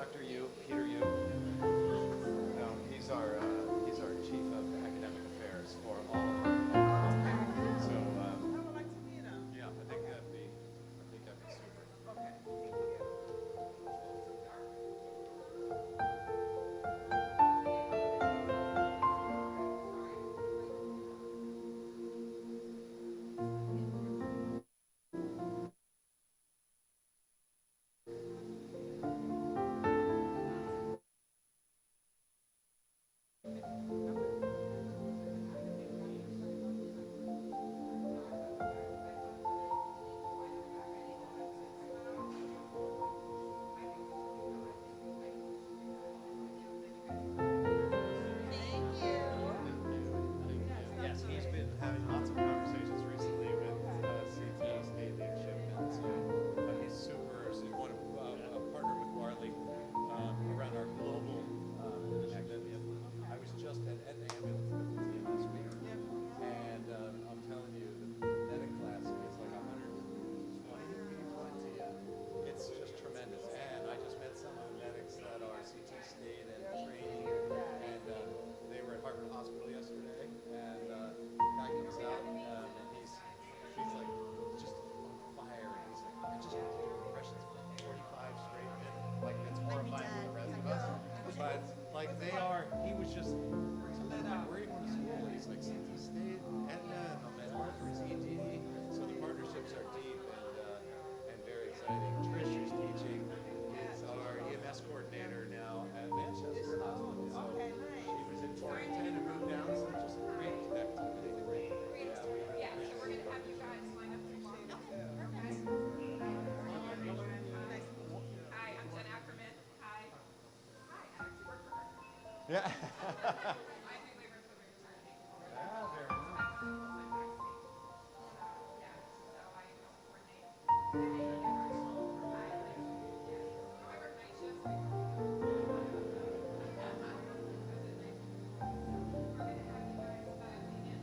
Dr. Yu, Peter Yu. He's our chief of academic affairs for all of our program. So I would like to meet him. yeah, I think that'd be super. Okay, thank you. Thank you. Yes, he's been having lots of conversations recently with CT state leadership, and so he's super. So we want to partner with Marley around our global initiative. I was just at Ambulance with the team last week, and I'm telling you, the medic class is like 120. It's just tremendous, and I just met some of the medics that are CT state and training, and they were at Harvard Hospital yesterday, and guy comes out, and he's like just on fire, and he's like, I just want to take impressions for 45 straight minutes. Like, it's horrifying for the rest of us, but like he was just, something like, where are you going to school? He's like, CT State, Aetna, and I'm at Harvard's ED, so the partnerships are deep and very exciting. Trish, who's teaching, is our EMS coordinator now at Manchester Hospital. So she was in Torrington and moved down, so just great connectivity. Yeah, so we're going to have you guys line up tomorrow. Okay. Hi, I'm Jen Ackerman. Hi. Hi, I actually work for her. Yeah. I think we work for her attorney. Ah, very I'm nice. full-time backstage. Yeah, so I help coordinate. Hi. Yeah. So I work night shifts. We're going to have you guys lean in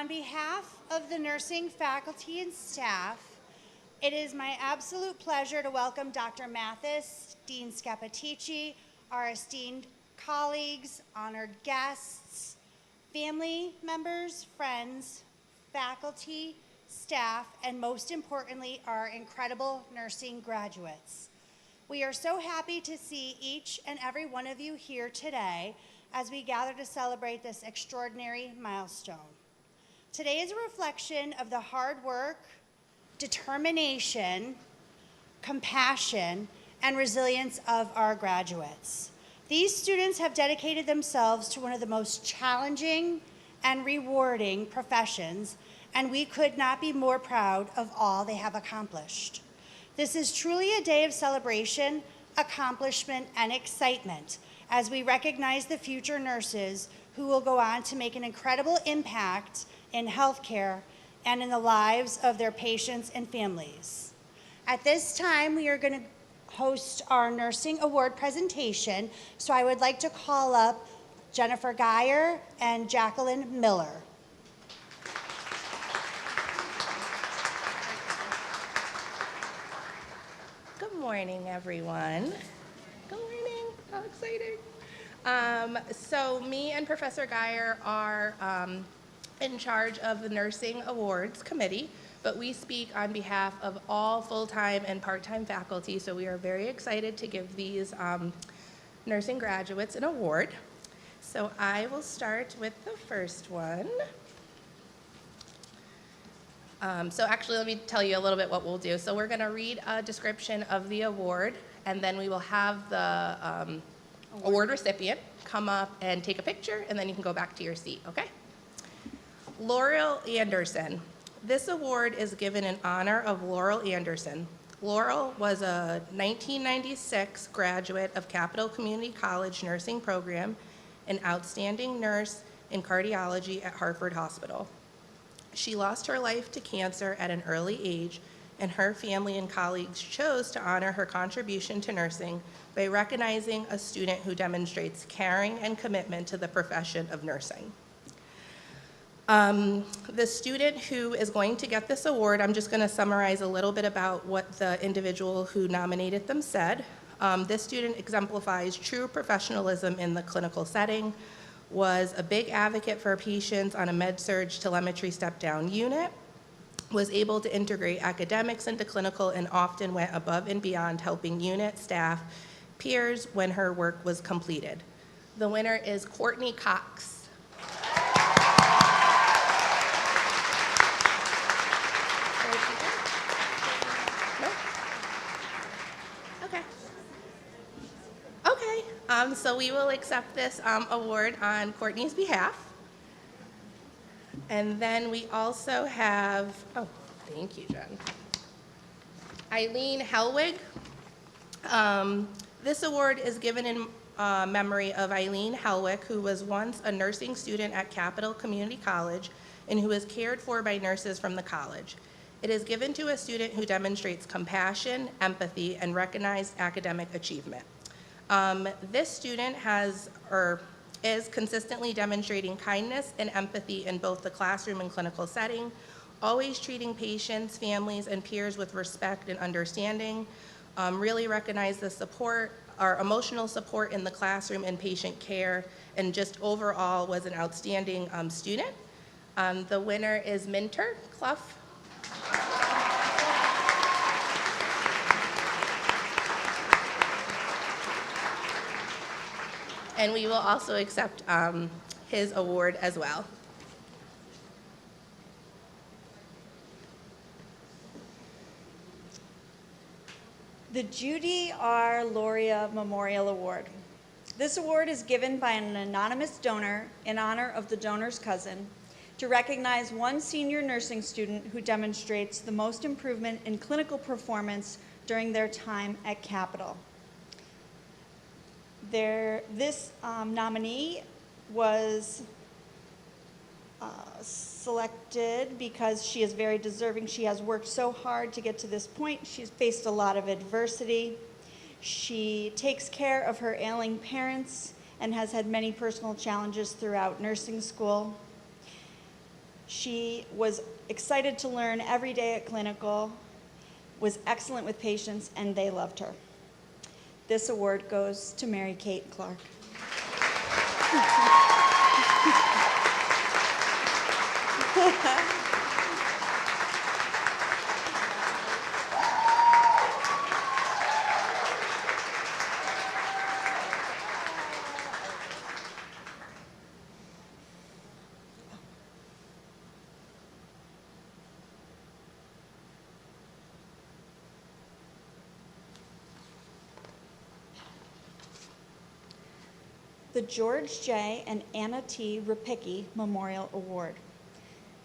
On behalf of the nursing faculty and staff, it is my absolute pleasure to welcome Dr. Mathis, Dean Scapatici, our esteemed colleagues, honored guests, family members, friends, faculty, staff, and most importantly, our incredible nursing graduates. We are so happy to see each and every one of you here today as we gather to celebrate this extraordinary milestone. Today is a reflection of the hard work, determination, compassion, and resilience of our graduates. These students have dedicated themselves to one of the most challenging and rewarding professions, and we could not be more proud of all they have accomplished. This is truly a day of celebration, accomplishment, and excitement as we recognize the future nurses who will go on to make an incredible impact in healthcare and in the lives of their patients and families. At this time, we are going to host our nursing award presentation, so I would like to call up Jennifer Geyer and Jacqueline Miller. Good morning, everyone. Good morning. How exciting. So me and Professor Geyer are in charge of the Nursing Awards Committee, but we speak on behalf of all full-time and part-time faculty, so we are very excited to give these nursing graduates an award. So I will start with the first one. So actually, let me tell you a little bit what we'll do. So we're going to read a description of the award, and then we will have the award recipient come up and take a picture, and then you can go back to your seat, okay? Laurel Anderson. This award is given in honor of Laurel Anderson. Laurel was a 1996 graduate of Capital Community College Nursing Program, an outstanding nurse in cardiology at Hartford Hospital. She lost her life to cancer at an early age, and her family and colleagues chose to honor her contribution to nursing by recognizing a student who demonstrates caring and commitment to the profession of nursing. The student who is going to get this award, I'm just going to summarize a little bit about what the individual who nominated them said. This student exemplifies true professionalism in the clinical setting, was a big advocate for patients on a med-surg telemetry step-down unit, was able to integrate academics into clinical and often went above and beyond helping unit, staff, peers when her work was completed. The winner is Courtney Cox. So we will accept this award on Courtney's behalf. And then we also have, oh, thank you, Jen. Eileen Helwig. This award is given in memory of Eileen Helwig, who was once a nursing student at Capital Community College and who was cared for by nurses from the college. It is given to a student who demonstrates compassion, empathy, and recognized academic achievement. This student is consistently demonstrating kindness and empathy in both the classroom and clinical setting, always treating patients, families, and peers with respect and understanding, really recognize the support, our emotional support in the classroom and patient care, and just overall was an outstanding student. The winner is Minter Clough. And we will also accept his award as well. The Judy R. Loria Memorial Award. This award is given by an anonymous donor in honor of the donor's cousin to recognize one senior nursing student who demonstrates the most improvement in clinical performance during their time at Capital. This nominee was selected because she is very deserving. She has worked so hard to get to this point. She's faced a lot of adversity. She takes care of her ailing parents and has had many personal challenges throughout nursing school. She was excited to learn every day at clinical, was excellent with patients, and they loved her. This award goes to Mary Kate Clark. The George J. and Anna T. Rapicki Memorial Award.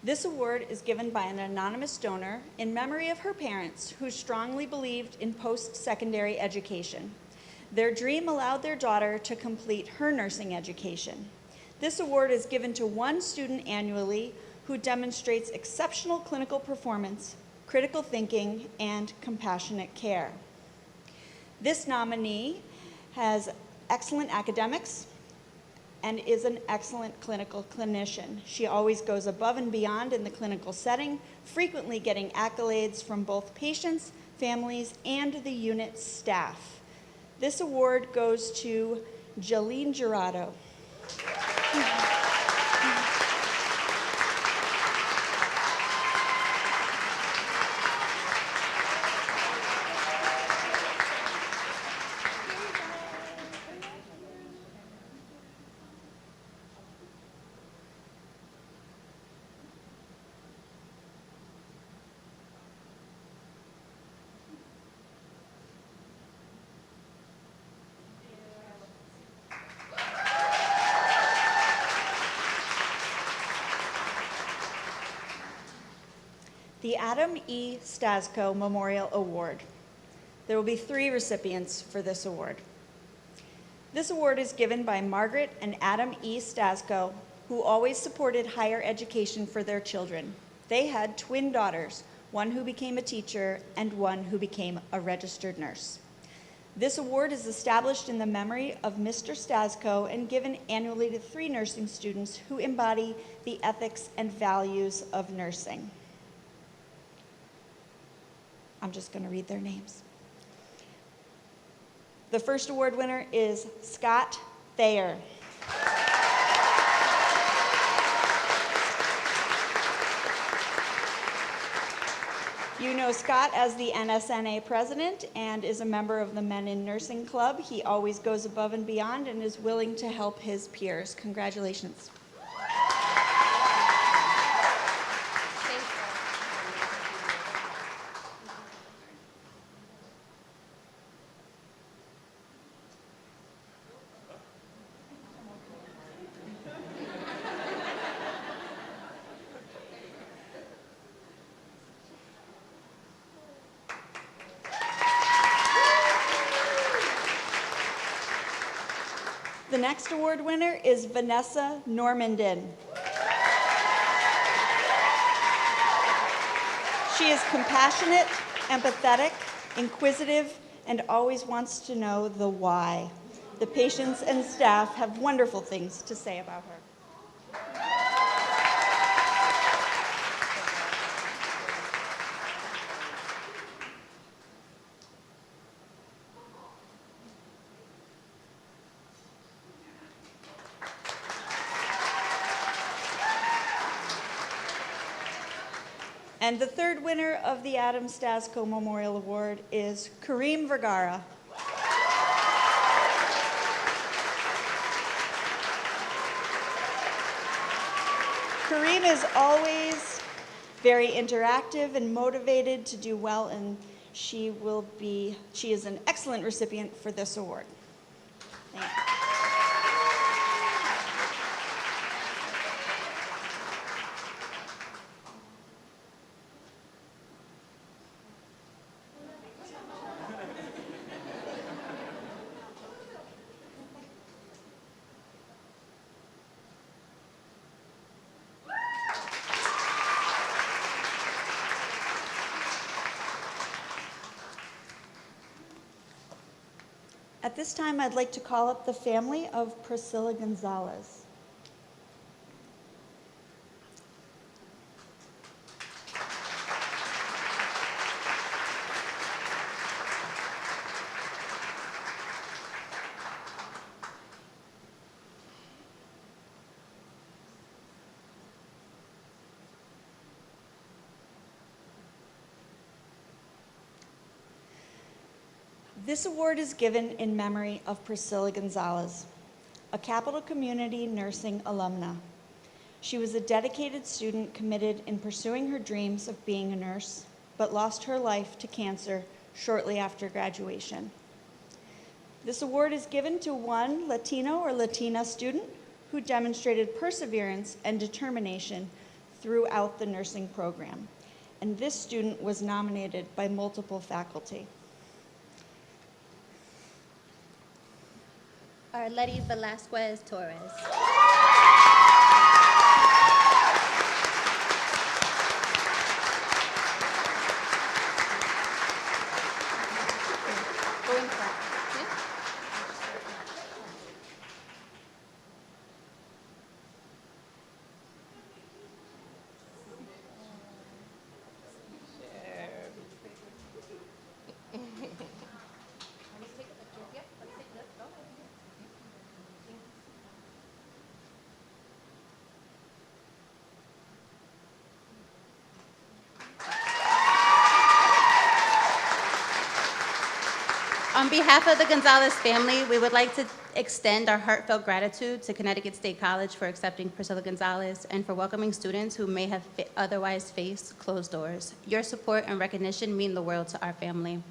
This award is given by an anonymous donor in memory of her parents who strongly believed in post-secondary education. Their dream allowed their daughter to complete her nursing education. This award is given to one student annually who demonstrates exceptional clinical performance, critical thinking, and compassionate care. This nominee has excellent academics and is an excellent clinical clinician. She always goes above and beyond in the clinical setting, frequently getting accolades from both patients, families, and the unit staff. This award goes to Jolene Gerardo. The Adam E. Stasco Memorial Award. There will be 3 recipients for this award. This award is given by Margaret and Adam E. Stasco, who always supported higher education for their children. They had twin daughters, one who became a teacher and one who became a registered nurse. This award is established in the memory of Mr. Stasco and given annually to 3 nursing students who embody the ethics and values of nursing. I'm just going to read their names. The first award winner is Scott Thayer. You know Scott as the NSNA president and is a member of the Men in Nursing Club. He always goes above and beyond and is willing to help his peers. Congratulations. The next award winner is Vanessa Normandin. She is compassionate, empathetic, inquisitive, and always wants to know the why. The patients and staff have wonderful things to say about her. And the third winner of the Adam Stasco Memorial Award is Kareem Vergara. Kareem is always very interactive and motivated to do well, and she is an excellent recipient for this award. Thank you. At this time, I'd like to call up the family of Priscilla Gonzalez. This award is given in memory of Priscilla Gonzalez, a Capital Community Nursing alumna. She was a dedicated student committed in pursuing her dreams of being a nurse, but lost her life to cancer shortly after graduation. This award is given to one Latino or Latina student who demonstrated perseverance and determination throughout the nursing program, and this student was nominated by multiple faculty. Arleti Velasquez Torres. Going back. On behalf of the Gonzalez family, we would like to extend our heartfelt gratitude to Connecticut State College for accepting Priscilla Gonzalez and for welcoming students who may have otherwise faced closed doors. Your support and recognition mean the world to our family.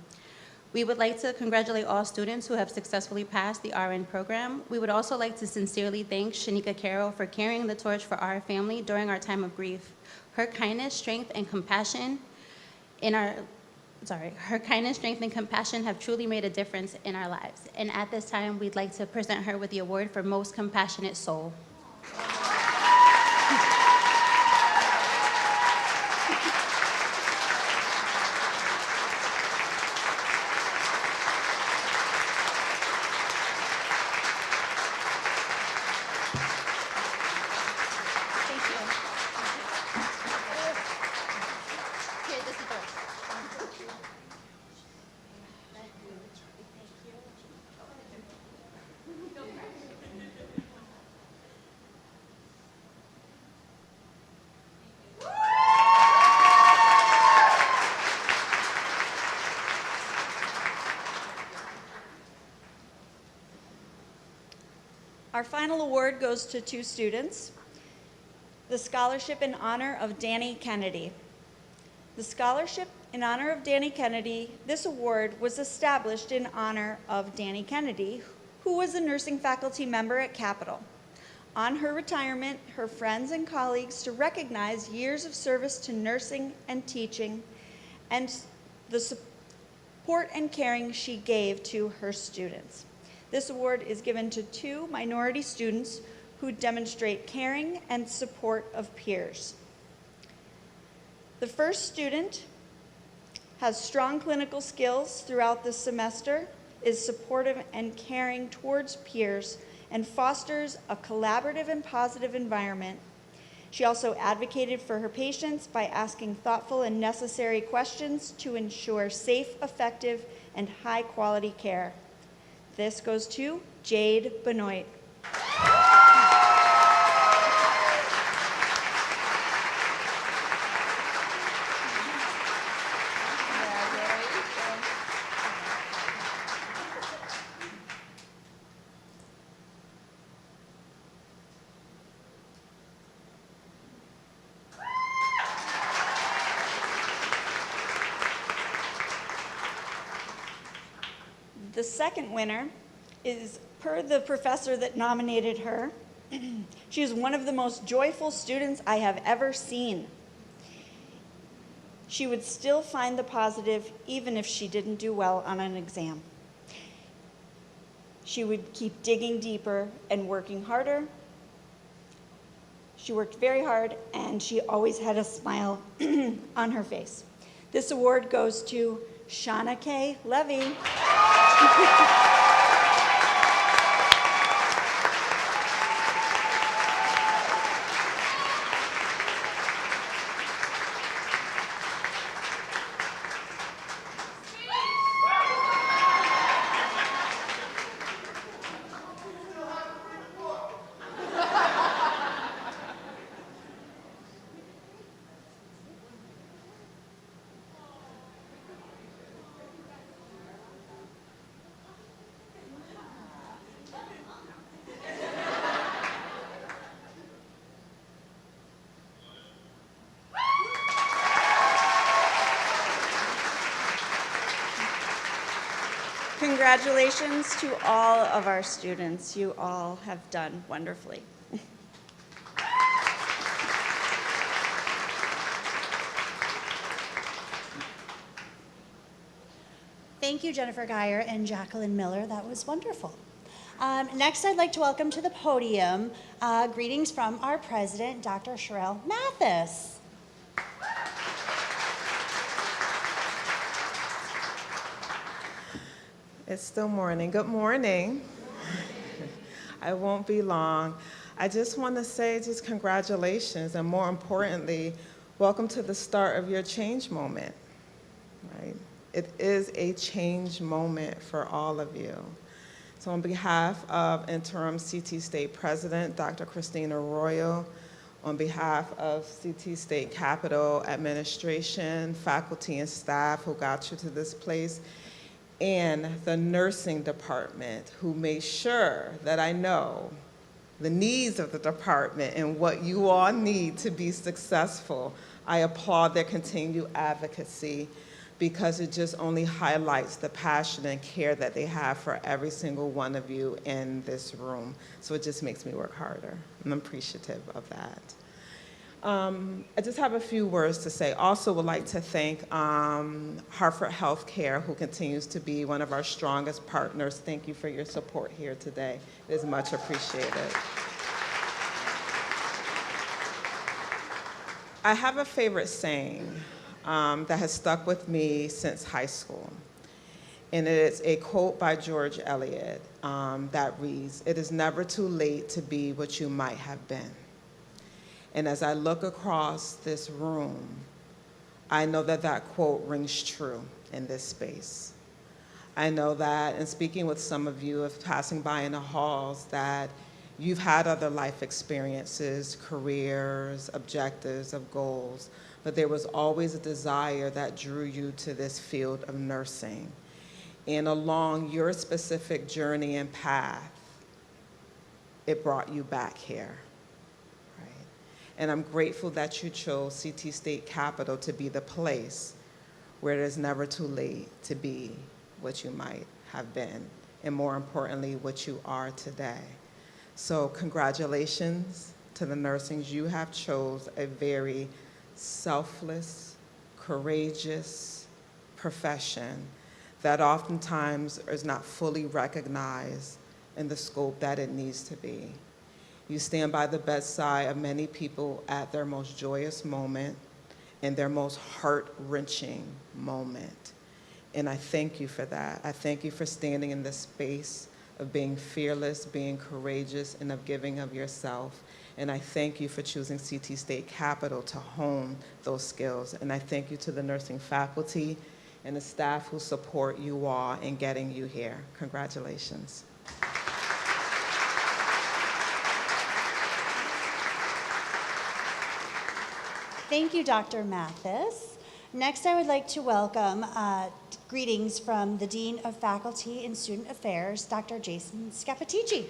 We would like to congratulate all students who have successfully passed the RN program. We would also like to sincerely thank Shanika Carroll for carrying the torch for our family during our time of grief. Her kindness, strength, and compassion have truly made a difference in our lives. And at this time, we'd like to present her with the award for Most Compassionate Soul. Thank you. Here, this is yours. Our final award goes to two students. The scholarship in honor of Danny Kennedy. The scholarship in honor of Danny Kennedy, this award was established in honor of Danny Kennedy, who was a nursing faculty member at Capital. On her retirement, her friends and colleagues to recognize years of service to nursing and teaching and the support and caring she gave to her students. This award is given to two minority students who demonstrate caring and support of peers. The first student has strong clinical skills throughout the semester, is supportive and caring towards peers, and fosters a collaborative and positive environment. She also advocated for her patients by asking thoughtful and necessary questions to ensure safe, effective, and high-quality care. This goes to Jade Benoit. The second winner is per the professor that nominated her. She is one of the most joyful students I have ever seen. She would still find the positive even if she didn't do well on an exam. She would keep digging deeper and working harder. She worked very hard and she always had a smile on her face. This award goes to Shauna K. Levy. congratulations to all of our students. You all have done wonderfully. Thank you, Jennifer Geyer and Jacqueline Miller. That was wonderful. Next, I'd like to welcome to the podium greetings from our president, Dr. Sherelle Mathis. It's still morning. Good morning. I won't be long. I just want to say just congratulations, and more importantly, welcome to the start of your change moment, right? It is a change moment for all of you. So on behalf of Interim CT State President, Dr. Christina Arroyo, on behalf of CT State Capitol Administration, faculty and staff who got you to this place, and the nursing department who made sure that I know the needs of the department and what you all need to be successful. I applaud their continued advocacy because it just only highlights the passion and care that they have for every single one of you in this room. So it just makes me work harder. I'm appreciative of that. I just have a few words to say. Also would like to thank Hartford Healthcare, who continues to be one of our strongest partners. Thank you for your support here today. It is much appreciated. I have a favorite saying that has stuck with me since high school. And it is a quote by George Eliot that reads, "It is never too late to be what you might have been." And as I look across this room, I know that that quote rings true in this space. I know that in speaking with some of you, if passing by in the halls, that you've had other life experiences, careers, objectives, of goals, but there was always a desire that drew you to this field of nursing. And along your specific journey and path, it brought you back here. And I'm grateful that you chose CT State Capitol to be the place where it is never too late to be what you might have been, and more importantly, what you are today. So congratulations to the nursings. You have chose a very selfless, courageous profession that oftentimes is not fully recognized in the scope that it needs to be. You stand by the bedside of many people at their most joyous moment and their most heart-wrenching moment. And I thank you for that. I thank you for standing in this space of being fearless, being courageous, and of giving of yourself. And I thank you for choosing CT State Capitol to hone those skills. And I thank you to the nursing faculty and the staff who support you all in getting you here. Congratulations. Thank you, Dr. Mathis. Next, I would like to welcome greetings from the Dean of Faculty and Student Affairs, Dr. Jason Scapitici.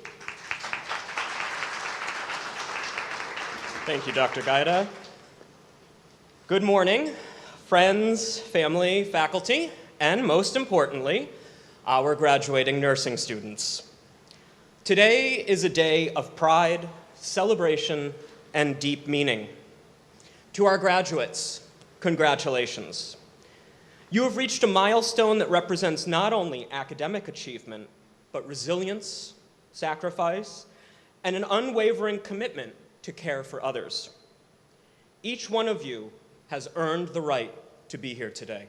Thank you, Dr. Gaida. Good morning, friends, family, faculty, and most importantly, our graduating nursing students. Today is a day of pride, celebration, and deep meaning. To our graduates, congratulations. You have reached a milestone that represents not only academic achievement, but resilience, sacrifice, and an unwavering commitment to care for others. Each one of you has earned the right to be here today.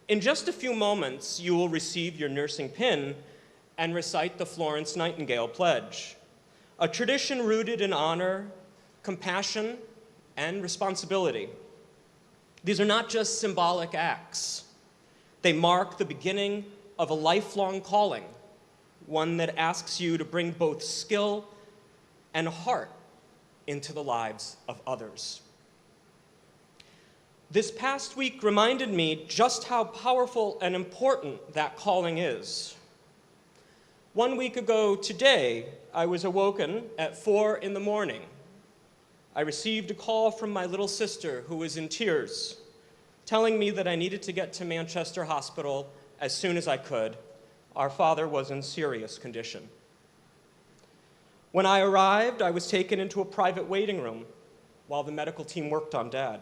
In just a few moments, you will receive your nursing pin and recite the Florence Nightingale Pledge, a tradition rooted in honor, compassion, and responsibility. These are not just symbolic acts. They mark the beginning of a lifelong calling, one that asks you to bring both skill and heart into the lives of others. This past week reminded me just how powerful and important that calling is. 1 week ago today, I was awoken at 4 in the morning. I received a call from my little sister who was in tears, telling me that I needed to get to Manchester Hospital as soon as I could, our father was in serious condition. When I arrived, I was taken into a private waiting room while the medical team worked on Dad.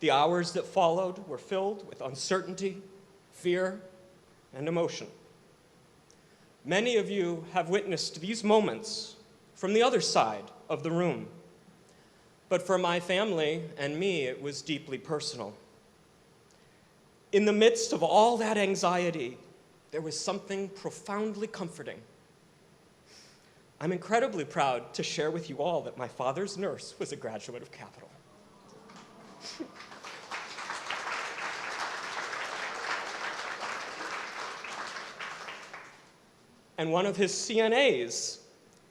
The hours that followed were filled with uncertainty, fear, and emotion. Many of you have witnessed these moments from the other side of the room. But for my family and me, it was deeply personal. In the midst of all that anxiety, there was something profoundly comforting. I'm incredibly proud to share with you all that my father's nurse was a graduate of Capital. And one of his CNAs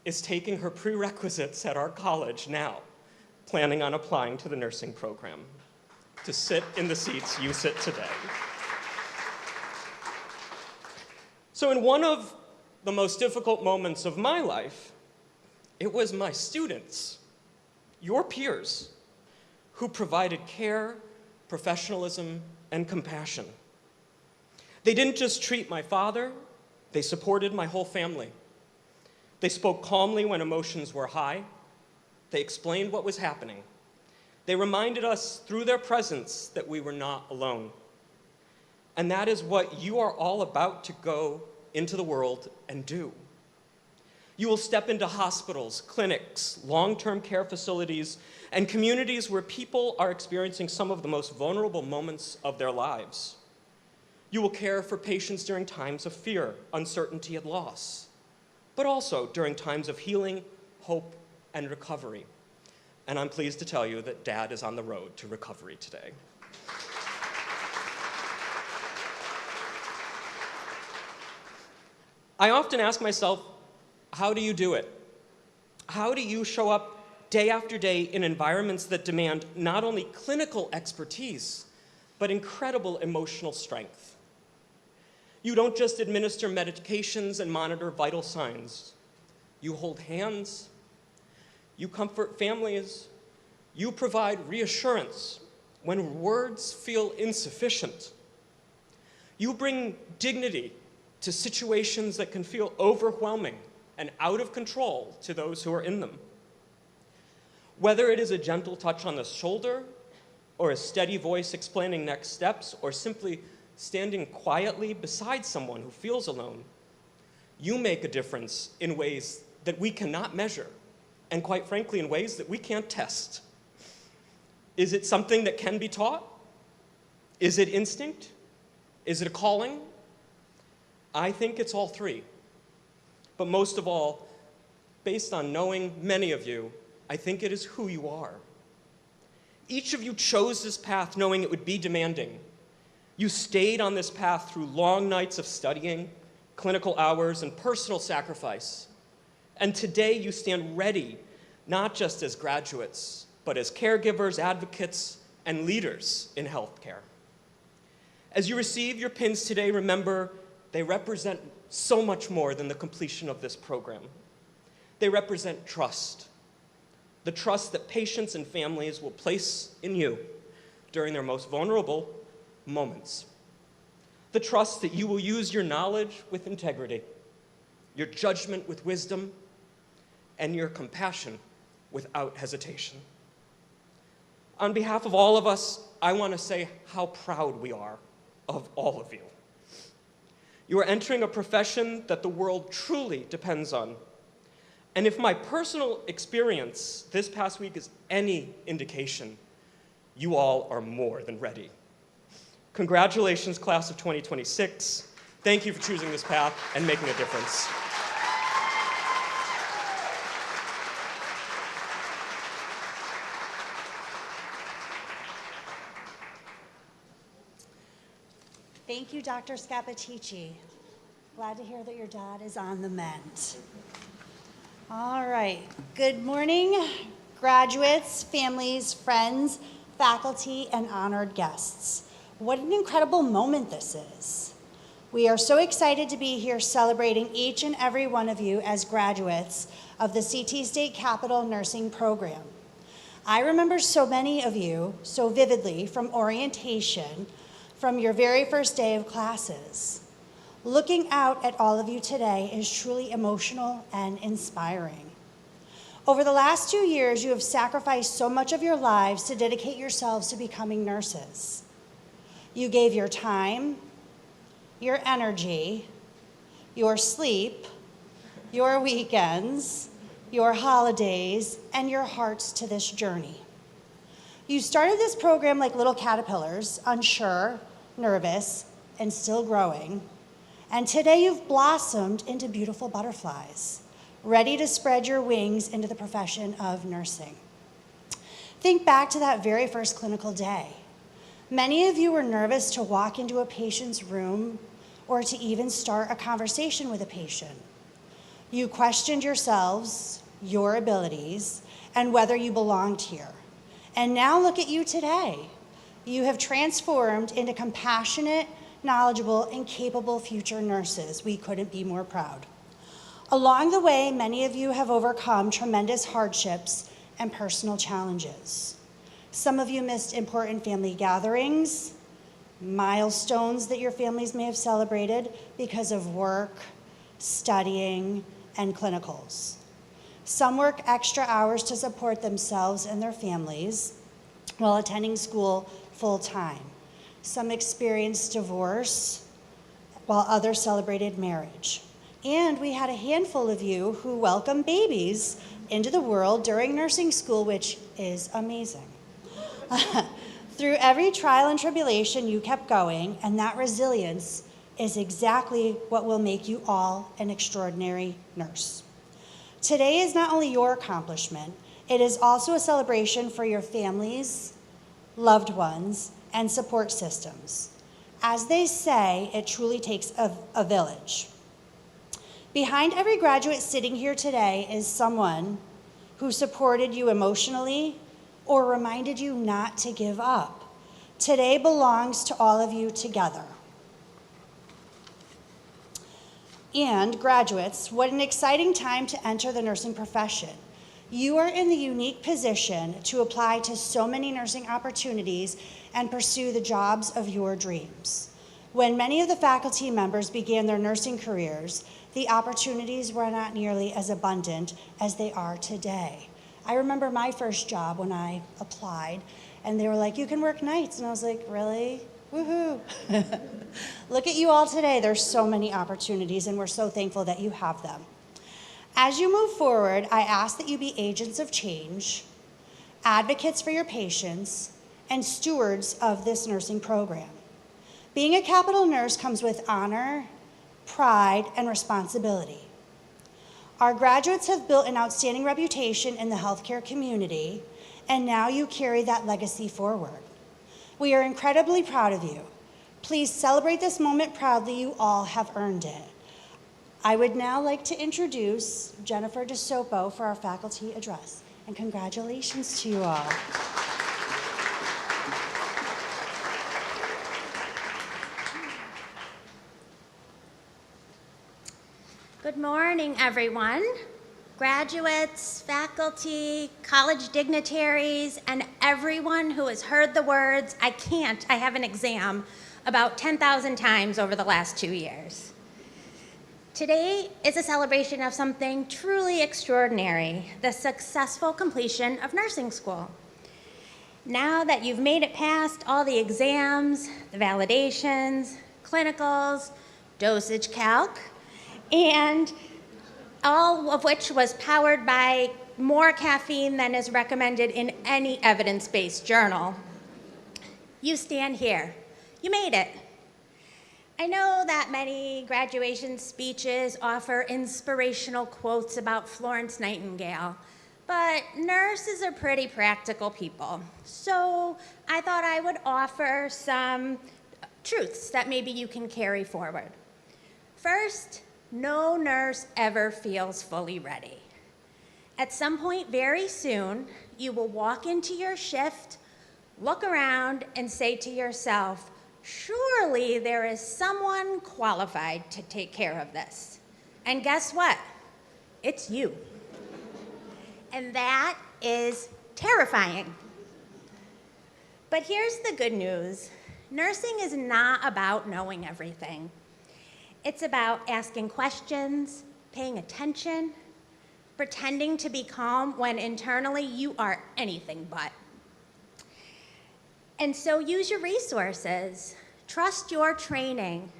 is taking her prerequisites at our college now, planning on applying to the nursing program to sit in the seats you sit today. So in one of the most difficult moments of my life, it was my students, your peers, who provided care, professionalism, and compassion. They didn't just treat my father, they supported my whole family. They spoke calmly when emotions were high. They explained what was happening. They reminded us through their presence that we were not alone. And that is what you are all about to go into the world and do. You will step into hospitals, clinics, long-term care facilities, and communities where people are experiencing some of the most vulnerable moments of their lives. You will care for patients during times of fear, uncertainty, and loss, but also during times of healing, hope, and recovery. And I'm pleased to tell you that Dad is on the road to recovery today. I often ask myself, how do you do it? How do you show up day after day in environments that demand not only clinical expertise, but incredible emotional strength? You don't just administer medications and monitor vital signs. You hold hands, you comfort families, you provide reassurance when words feel insufficient. You bring dignity to situations that can feel overwhelming and out of control to those who are in them. Whether it is a gentle touch on the shoulder, or a steady voice explaining next steps, or simply standing quietly beside someone who feels alone, you make a difference in ways that we cannot measure, and quite frankly, in ways that we can't test. Is it something that can be taught? Is it instinct? Is it a calling? I think it's all three. But most of all, based on knowing many of you, I think it is who you are. Each of you chose this path knowing it would be demanding. You stayed on this path through long nights of studying, clinical hours, and personal sacrifice. And today you stand ready, not just as graduates, but as caregivers, advocates, and leaders in healthcare. As you receive your pins today, remember they represent so much more than the completion of this program. They represent trust, the trust that patients and families will place in you during their most vulnerable moments. The trust that you will use your knowledge with integrity, your judgment with wisdom, and your compassion without hesitation. On behalf of all of us, I want to say how proud we are of all of you. You are entering a profession that the world truly depends on. And if my personal experience this past week is any indication, you all are more than ready. Congratulations, class of 2026. Thank you for choosing this path and making a difference. Thank you, Dr. Scappaticci. Glad to hear that your dad is on the mend. All right, good morning, graduates, families, friends, faculty, and honored guests. What an incredible moment this is. We are so excited to be here celebrating each and every one of you as graduates of the CT State Capital Nursing Program. I remember so many of you so vividly from orientation, from your very first day of classes. Looking out at all of you today is truly emotional and inspiring. Over the last 2 years, you have sacrificed so much of your lives to dedicate yourselves to becoming nurses. You gave your time, your energy, your sleep, your weekends, your holidays, and your hearts to this journey. You started this program like little caterpillars, unsure, nervous, and still growing. And today you've blossomed into beautiful butterflies, ready to spread your wings into the profession of nursing. Think back to that very first clinical day. Many of you were nervous to walk into a patient's room or to even start a conversation with a patient. You questioned yourselves, your abilities, and whether you belonged here. And now look at you today. You have transformed into compassionate, knowledgeable, and capable future nurses. We couldn't be more proud. Along the way, many of you have overcome tremendous hardships and personal challenges. Some of you missed important family gatherings, milestones that your families may have celebrated because of work, studying, and clinicals. Some work extra hours to support themselves and their families while attending school full-time. Some experienced divorce while others celebrated marriage. And we had a handful of you who welcomed babies into the world during nursing school, which is amazing. Through every trial and tribulation, you kept going, and that resilience is exactly what will make you all an extraordinary nurse. Today is not only your accomplishment, it is also a celebration for your families, loved ones, and support systems. As they say, it truly takes a village. Behind every graduate sitting here today is someone who supported you emotionally or reminded you not to give up. Today belongs to all of you together. And graduates, what an exciting time to enter the nursing profession. You are in the unique position to apply to so many nursing opportunities and pursue the jobs of your dreams. When many of the faculty members began their nursing careers, the opportunities were not nearly as abundant as they are today. I remember my first job when I applied, and they were like, "You can work nights," and I was like, "Really? Woohoo." Look at you all today. There's so many opportunities, and we're so thankful that you have them. As you move forward, I ask that you be agents of change, advocates for your patients, and stewards of this nursing program. Being a capital nurse comes with honor, pride, and responsibility. Our graduates have built an outstanding reputation in the healthcare community, and now you carry that legacy forward. We are incredibly proud of you. Please celebrate this moment proudly. You all have earned it. I would now like to introduce Jennifer DeSopo for our faculty address, and congratulations to you all. Good morning, everyone. Graduates, faculty, college dignitaries, and everyone who has heard the words, "I can't, I have an exam," about 10,000 times over the last 2 years. Today is a celebration of something truly extraordinary, the successful completion of nursing school. Now that you've made it past all the exams, the validations, clinicals, dosage calc, and all of which was powered by more caffeine than is recommended in any evidence-based journal, you stand here. You made it. I know that many graduation speeches offer inspirational quotes about Florence Nightingale, but nurses are pretty practical people. So I thought I would offer some truths that maybe you can carry forward. First, no nurse ever feels fully ready. At some point very soon, you will walk into your shift, look around, and say to yourself, "Surely there is someone qualified to take care of this." And guess what? It's you. And that is terrifying. But here's the good news. Nursing is not about knowing everything. It's about asking questions, paying attention, pretending to be calm when internally you are anything but. And so use your resources. Trust your training,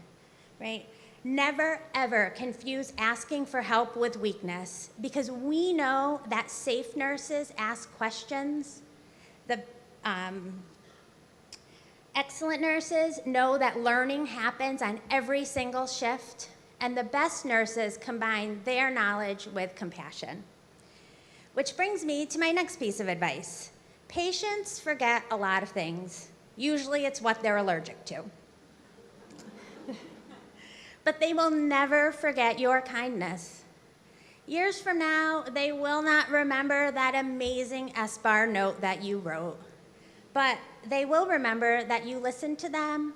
right? Never, ever confuse asking for help with weakness, because we know that safe nurses ask questions. The excellent nurses know that learning happens on every single shift, and the best nurses combine their knowledge with compassion. Which brings me to my next piece of advice. Patients forget a lot of things. Usually it's what they're allergic to. But they will never forget your kindness. Years from now, they will not remember that amazing SBAR note that you wrote. But they will remember that you listened to them,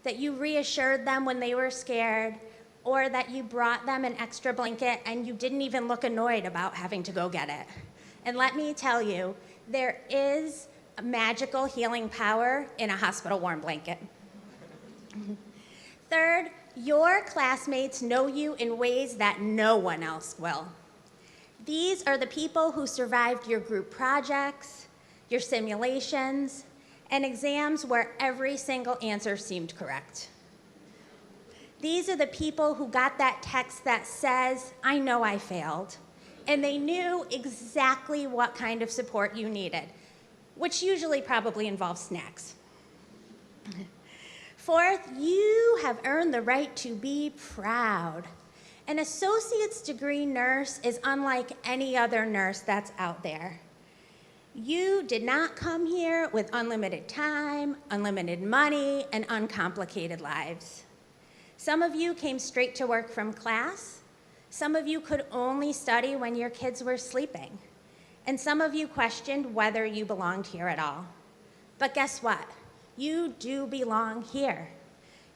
that you reassured them when they were scared, or that you brought them an extra blanket and you didn't even look annoyed about having to go get it. And let me tell you, there is a magical healing power in a hospital warm blanket. Third, your classmates know you in ways that no one else will. These are the people who survived your group projects, your simulations, and exams where every single answer seemed correct. These are the people who got that text that says, "I know I failed," and they knew exactly what kind of support you needed, which usually probably involves snacks. Fourth, you have earned the right to be proud. An associate's degree nurse is unlike any other nurse that's out there. You did not come here with unlimited time, unlimited money, and uncomplicated lives. Some of you came straight to work from class. Some of you could only study when your kids were sleeping. And some of you questioned whether you belonged here at all. But guess what? You do belong here.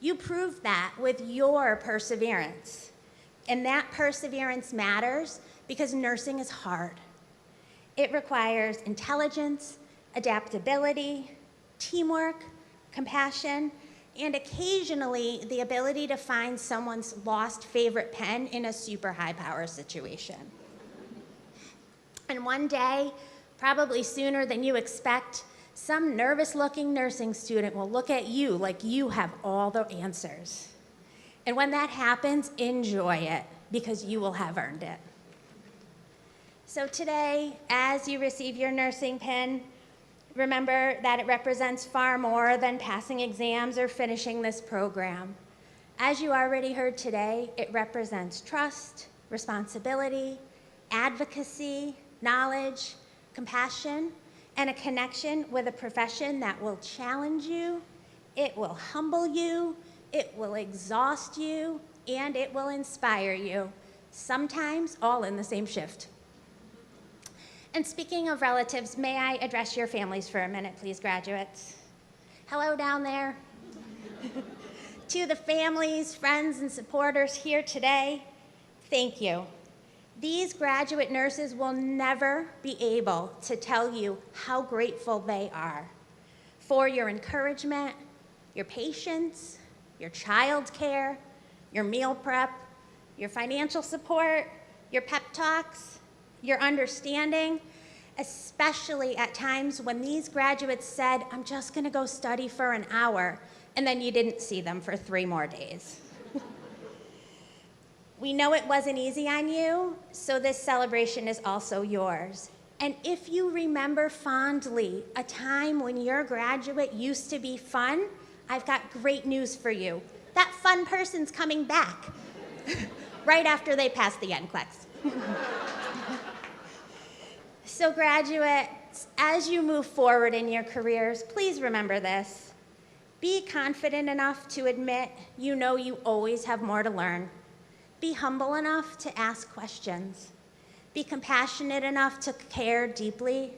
You proved that with your perseverance. And that perseverance matters because nursing is hard. It requires intelligence, adaptability, teamwork, compassion, and occasionally the ability to find someone's lost favorite pen in a super high power situation. And one day, probably sooner than you expect, some nervous-looking nursing student will look at you like you have all the answers. And when that happens, enjoy it, because you will have earned it. So today, as you receive your nursing pin, remember that it represents far more than passing exams or finishing this program. As you already heard today, it represents trust, responsibility, advocacy, knowledge, compassion, and a connection with a profession that will challenge you, it will humble you, it will exhaust you, and it will inspire you, sometimes all in the same shift. And speaking of relatives, may I address your families for a minute, please, graduates? Hello down there. To the families, friends, and supporters here today, thank you. These graduate nurses will never be able to tell you how grateful they are for your encouragement, your patience, your child care, your meal prep, your financial support, your pep talks, your understanding, especially at times when these graduates said, "I'm just gonna go study for an hour," and then you didn't see them for 3 more days. We know it wasn't easy on you, so this celebration is also yours. And if you remember fondly a time when your graduate used to be fun, I've got great news for you. That fun person's coming back right after they pass the NCLEX. So graduates, as you move forward in your careers, please remember this. Be confident enough to admit you know you always have more to learn. Be humble enough to ask questions. Be compassionate enough to care deeply.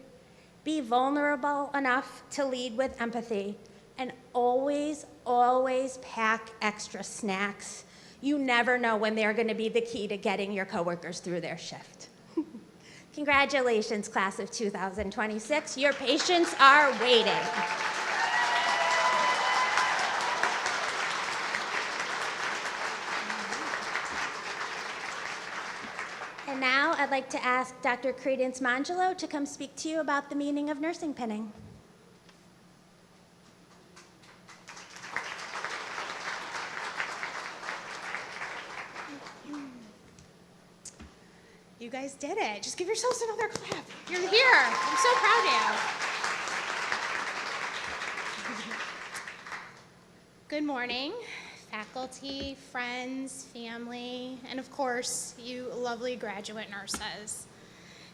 Be vulnerable enough to lead with empathy. And always, always pack extra snacks. You never know when they're going to be the key to getting your coworkers through their shift. Congratulations, class of 2026. Your patients are waiting. I'd like to ask Dr. Credence Mangelo to come speak to you about the meaning of nursing pinning. You guys did it. Just give yourselves another clap. You're here. I'm so proud of you. Good morning, faculty, friends, family, and of course, you lovely graduate nurses.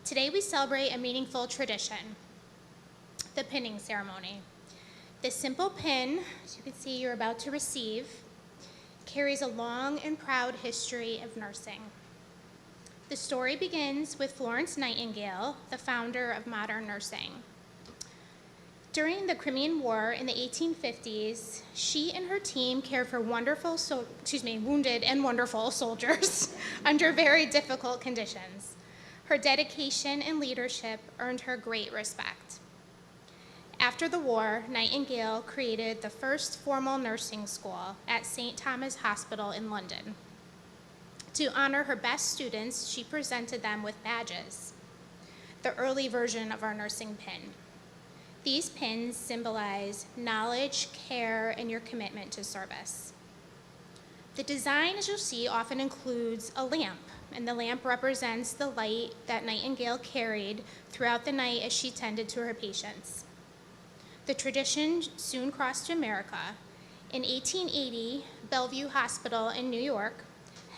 Today we celebrate a meaningful tradition, the pinning ceremony. This simple pin, as you can see you're about to receive, carries a long and proud history of nursing. The story begins with Florence Nightingale, the founder of modern nursing. During the Crimean War in the 1850s, she and her team cared for wounded and wonderful soldiers under very difficult conditions. Her dedication and leadership earned her great respect. After the war, Nightingale created the first formal nursing school at St. Thomas Hospital in London. To honor her best students, she presented them with badges, the early version of our nursing pin. These pins symbolize knowledge, care, and your commitment to service. The design, as you'll see, often includes a lamp, and the lamp represents the light that Nightingale carried throughout the night as she tended to her patients. The tradition soon crossed to America. In 1880, Bellevue Hospital in New York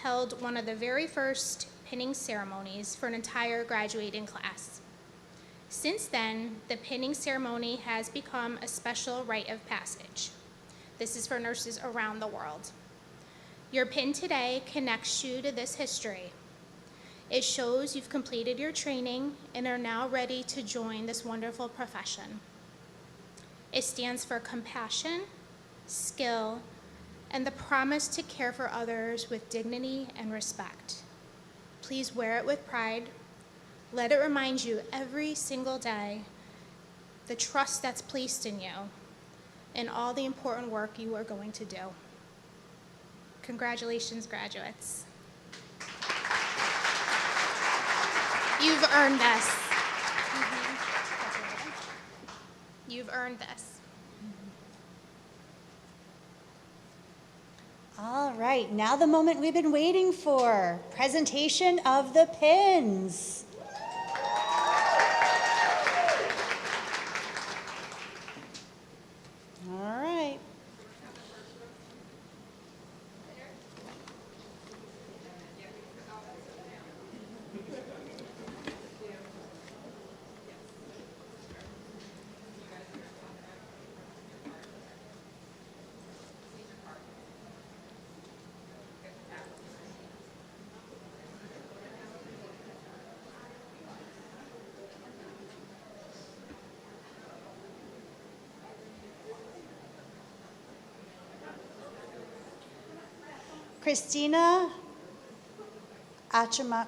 held one of the very first pinning ceremonies for an entire graduating class. Since then, the pinning ceremony has become a special rite of passage. This is for nurses around the world. Your pin today connects you to this history. It shows you've completed your training and are now ready to join this wonderful profession. It stands for compassion, skill, and the promise to care for others with dignity and respect. Please wear it with pride. Let it remind you every single day the trust that's placed in you and all the important work you are going to do. Congratulations, graduates. You've earned this. You've earned this. All right, now the moment we've been waiting for, presentation of the pins. All right. Christina Achampama.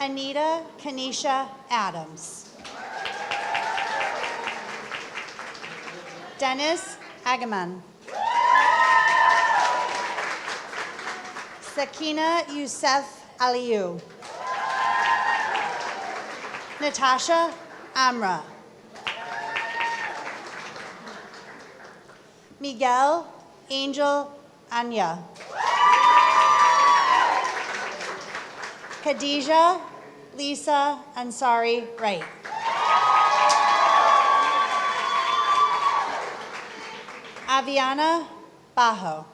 Anita Kanisha Adams. Dennis Agaman. Sakina Youssef Aliyu. Natasha Amra. Miguel Angel Anya. Khadija Lisa Ansari Wright. Aviana Bajo.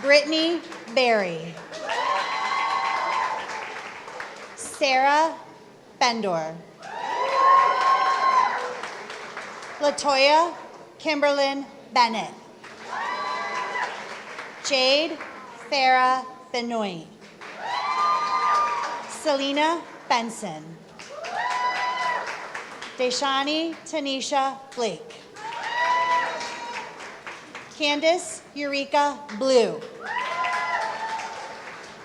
Brittany Berry. Sarah Bendor. Latoya Kimberlyn Bennett. Jade Farah Benoit. Selena Benson. Deshani Tanisha Blake. Candace Eureka Blue.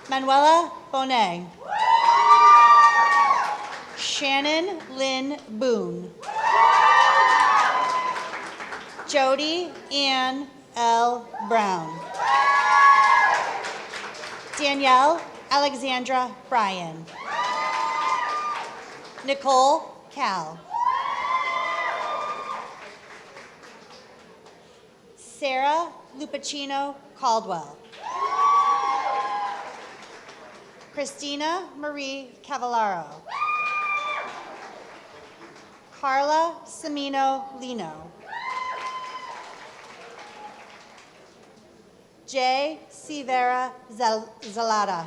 Manuela Bonet. Shannon Lynn Boone. Jody Ann L. Brown. Danielle Alexandra Bryan. Nicole Cal. Sarah Lupacino Caldwell. Christina Marie Cavallaro. Carla Semino Lino. J. Sivera Zalata.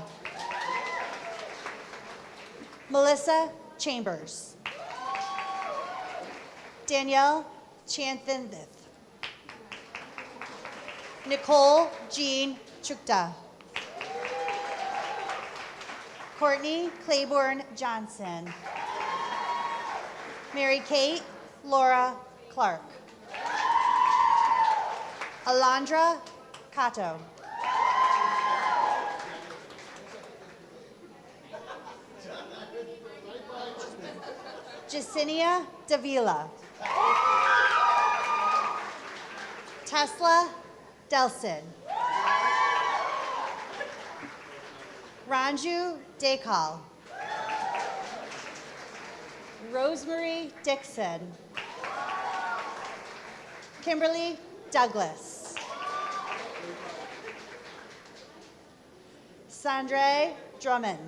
Melissa Chambers. Danielle Chanthanthith. Nicole Jean Chukta. Courtney Claiborne Johnson. Mary Kate Laura Clark. Alondra Cato. Jacinia Davila. Tesla Delson. Ranju Dekal. Rosemary Dixon. Kimberly Douglas. Sandre Drummond.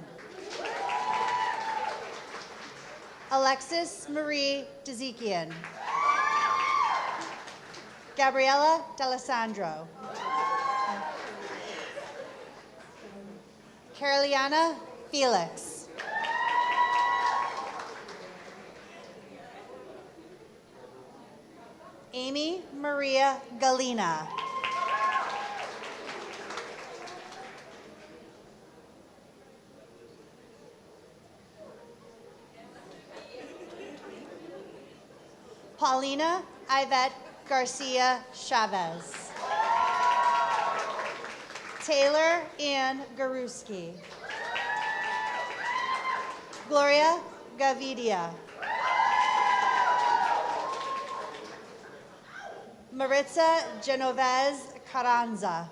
Alexis Marie Dezekian. Gabriela D'Alessandro. Caroliana Felix. Amy Maria Galina. Paulina Ivette Garcia Chavez. Taylor Ann Garuski. Gloria Gavidia. Maritza Genovese Carranza.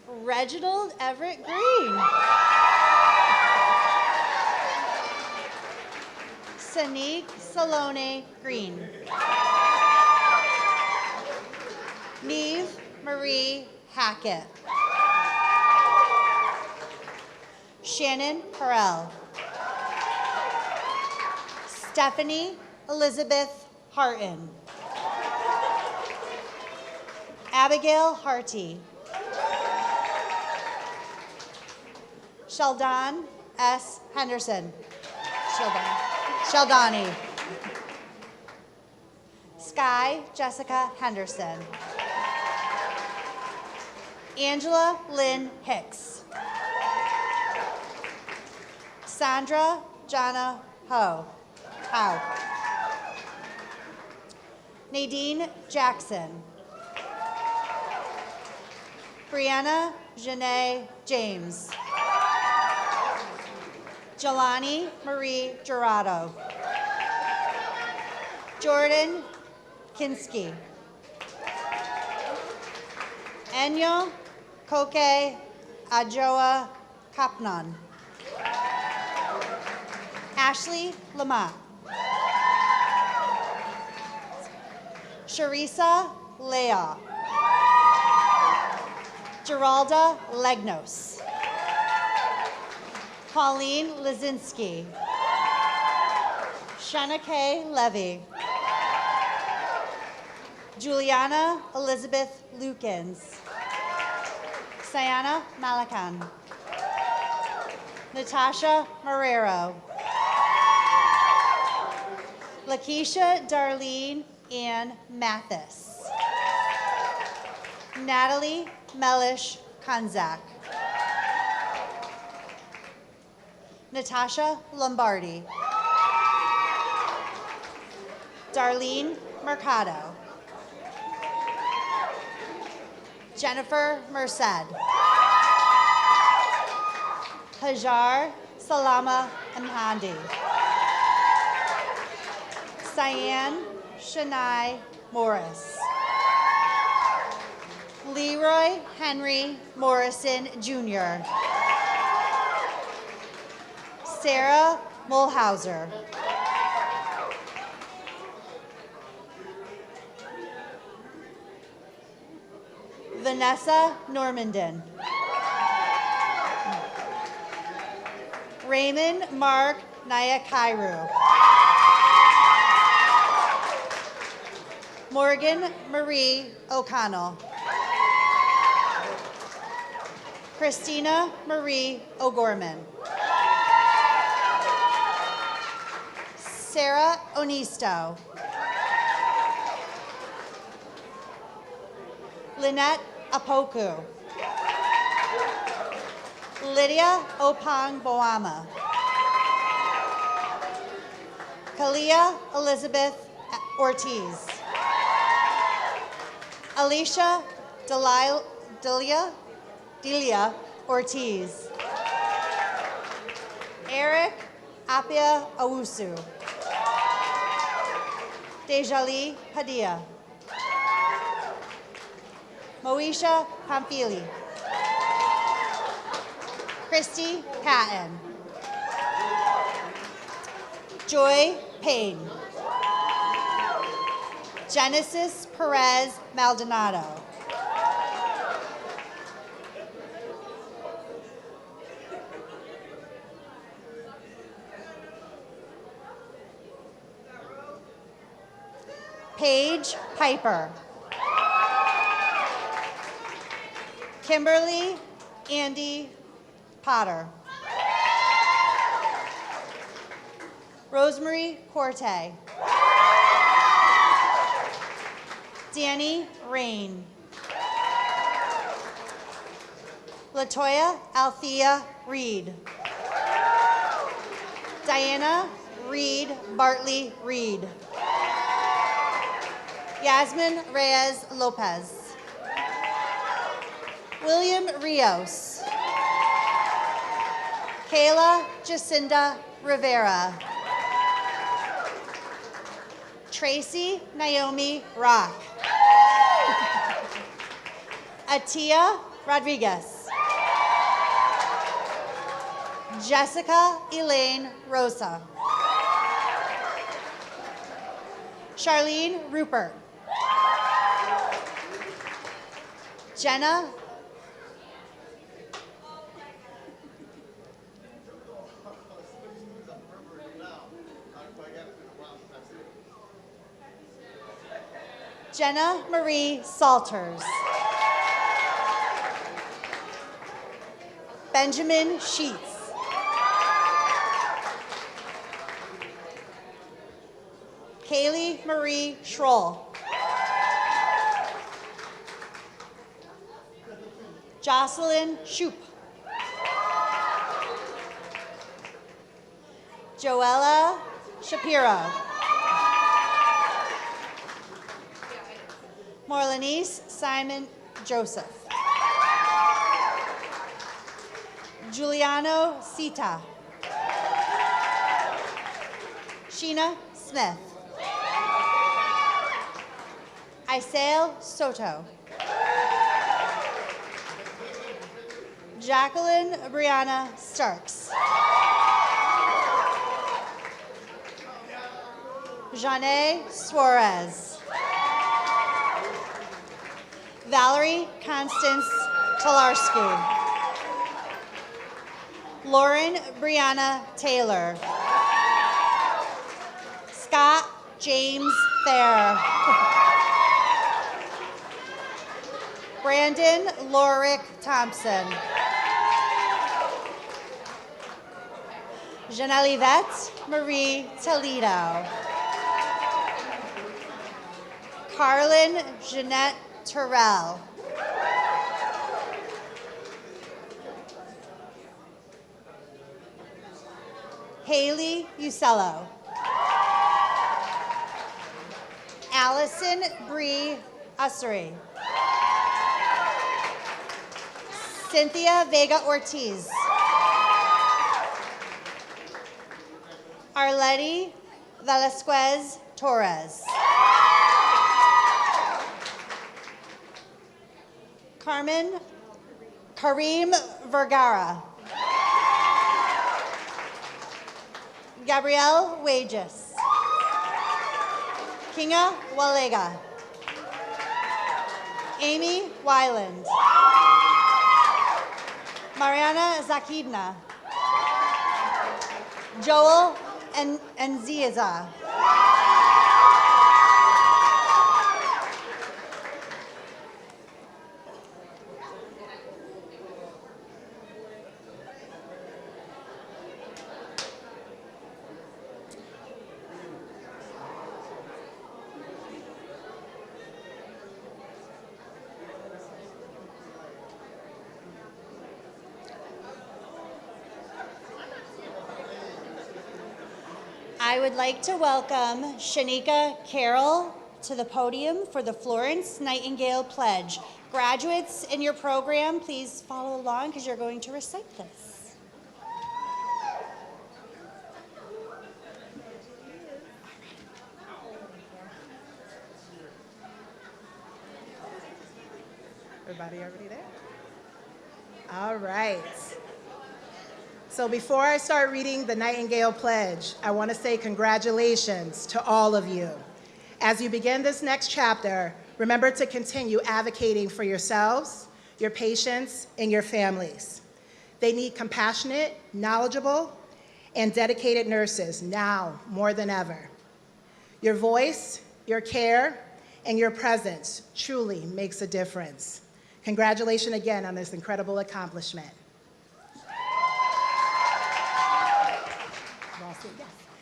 Reginald Everett Green. Sanique Salone Green. Neve Marie Hackett. Shannon Harrell. Stephanie Elizabeth Harton. Abigail Harty. Sheldon S. Henderson. Sheldani. Sky Jessica Henderson. Angela Lynn Hicks. Sandra Jana Ho. Nadine Jackson. Brianna Janae James. Jelani Marie Gerardo. Jordan Kinski. Enyo Koke Ajoa Kapnan. Ashley Lamont. Sharisa Lea. Geralda Legnos. Colleen Lazinski. Shanna K. Levy. Juliana Elizabeth Lukens. Sayana Malakan. Natasha Marrero. Lakeisha Darlene Ann Mathis. Natalie Mellish Kanzak. Natasha Lombardi. Darlene Mercado. Jennifer Merced. Hajar Salama Mhandi. Cyan Shania Morris. Leroy Henry Morrison, Jr. Sarah Mulhauser. Vanessa Normandin. Raymond Mark Nyakairu. Morgan Marie O'Connell. Christina Marie O'Gorman. Sarah Onisto. Lynette Apoku. Lydia Opang Boama. Kalia Elizabeth Ortiz. Alicia Delia Ortiz. Eric Apia Awusu. Dejali Padilla. Moesha Pamphili. Christy Patton. Joy Payne. Genesis Perez Maldonado. Paige Piper. Kimberly Andy Potter. Rosemary Corte. Danny Rain. Latoya Althea Reed. Diana Reed Bartley Reed. Yasmin Reyes Lopez. William Rios. Kayla Jacinda Rivera. Tracy Naomi Rock. Atia Rodriguez. Jessica Elaine Rosa. Charlene Rupert. Jenna Marie Salters. Benjamin Sheets. Kaylee Marie Schroll. Jocelyn Shoup. Joella Shapiro. Morlanise Simon Joseph. Giuliano Sita. Sheena Smith. Isael Soto. Jacqueline Brianna Starks. Janae Suarez. Valerie Constance Tolarski. Lauren Brianna Taylor. Scott James Fair. Brandon Lorick Thompson. Janelivette Marie Toledo. Carlin Jeanette Terrell. Haley Usello. Allison Bree Ussery. Cynthia Vega Ortiz. Arleti Velasquez Torres. Kareem Vergara. Gabrielle Wages. Kinga Walega. Amy Wyland. Mariana Zakidna. Joel Nziaza. I would like to welcome Shanika Carroll to the podium for the Florence Nightingale Pledge. Graduates in your program, please follow along because you're going to recite this. Everybody already there? All right. So before I start reading the Nightingale Pledge, I want to say congratulations to all of you. As you begin this next chapter, remember to continue advocating for yourselves, your patients, and your families. They need compassionate, knowledgeable, and dedicated nurses now more than ever. Your voice, your care, and your presence truly makes a difference. Congratulations again on this incredible accomplishment.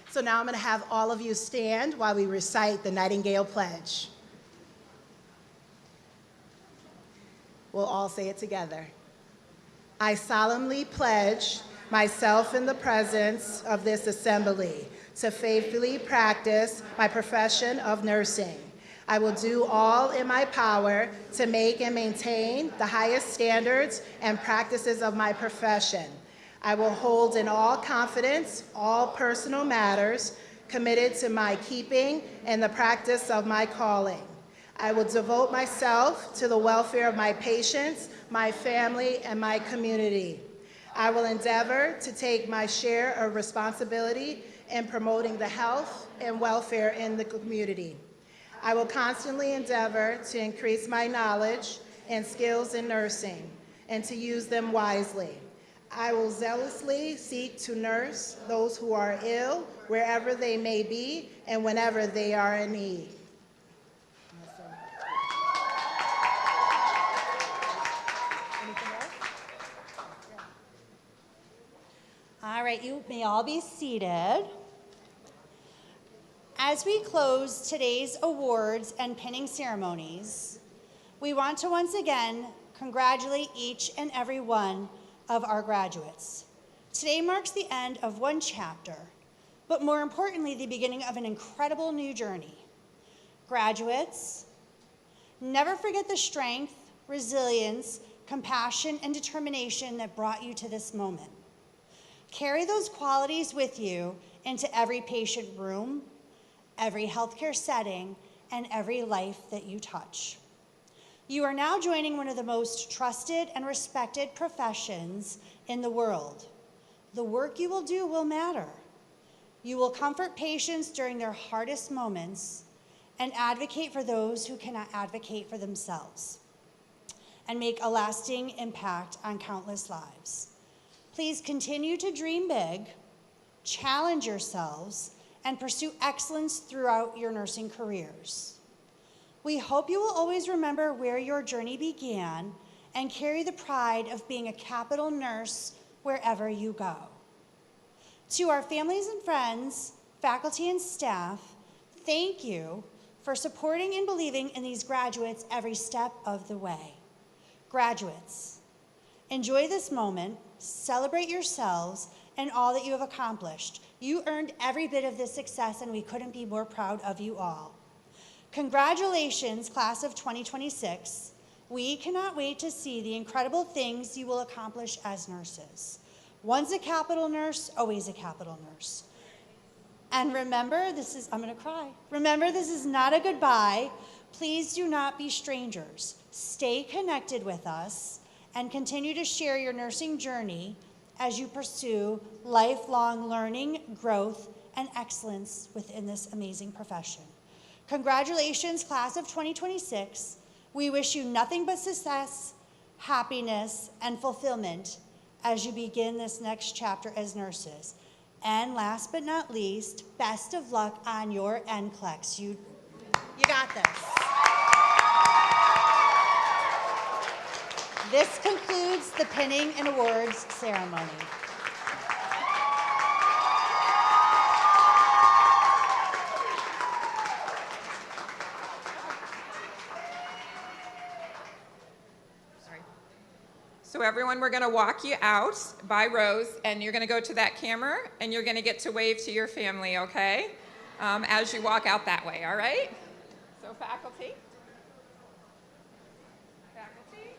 So now I'm going to have all of you stand while we recite the Nightingale Pledge. We'll all say it together. I solemnly pledge myself in the presence of this assembly to faithfully practice my profession of nursing. I will do all in my power to make and maintain the highest standards and practices of my profession. I will hold in all confidence all personal matters committed to my keeping and the practice of my calling. I will devote myself to the welfare of my patients, my family, and my community. I will endeavor to take my share of responsibility in promoting the health and welfare in the community. I will constantly endeavor to increase my knowledge and skills in nursing and to use them wisely. I will zealously seek to nurse those who are ill wherever they may be and whenever they are in need. All right, you may all be seated. As we close today's awards and pinning ceremonies, we want to once again congratulate each and every one of our graduates. Today marks the end of one chapter, but more importantly, the beginning of an incredible new journey. Graduates, never forget the strength, resilience, compassion, and determination that brought you to this moment. Carry those qualities with you into every patient room, every healthcare setting, and every life that you touch. You are now joining one of the most trusted and respected professions in the world. The work you will do will matter. You will comfort patients during their hardest moments and advocate for those who cannot advocate for themselves and make a lasting impact on countless lives. Please continue to dream big, challenge yourselves, and pursue excellence throughout your nursing careers. We hope you will always remember where your journey began and carry the pride of being a capital nurse wherever you go. To our families and friends, faculty and staff, thank you for supporting and believing in these graduates every step of the way. Graduates, enjoy this moment, celebrate yourselves and all that you have accomplished. You earned every bit of this success, and we couldn't be more proud of you all. Congratulations, class of 2026. We cannot wait to see the incredible things you will accomplish as nurses. Once a capital nurse, always a capital nurse. And remember, I'm going to cry. Remember, this is not a goodbye. Please do not be strangers. Stay connected with us and continue to share your nursing journey as you pursue lifelong learning, growth, and excellence within this amazing profession. Congratulations, class of 2026. We wish you nothing but success, happiness, and fulfillment as you begin this next chapter as nurses. And last but not least, best of luck on your NCLEX. You got this. This concludes the pinning and awards ceremony. So everyone, we're going to walk you out by rows, and you're going to go to that camera, and you're going to get to wave to your family, okay? As you walk out that way, all right? So faculty. Faculty.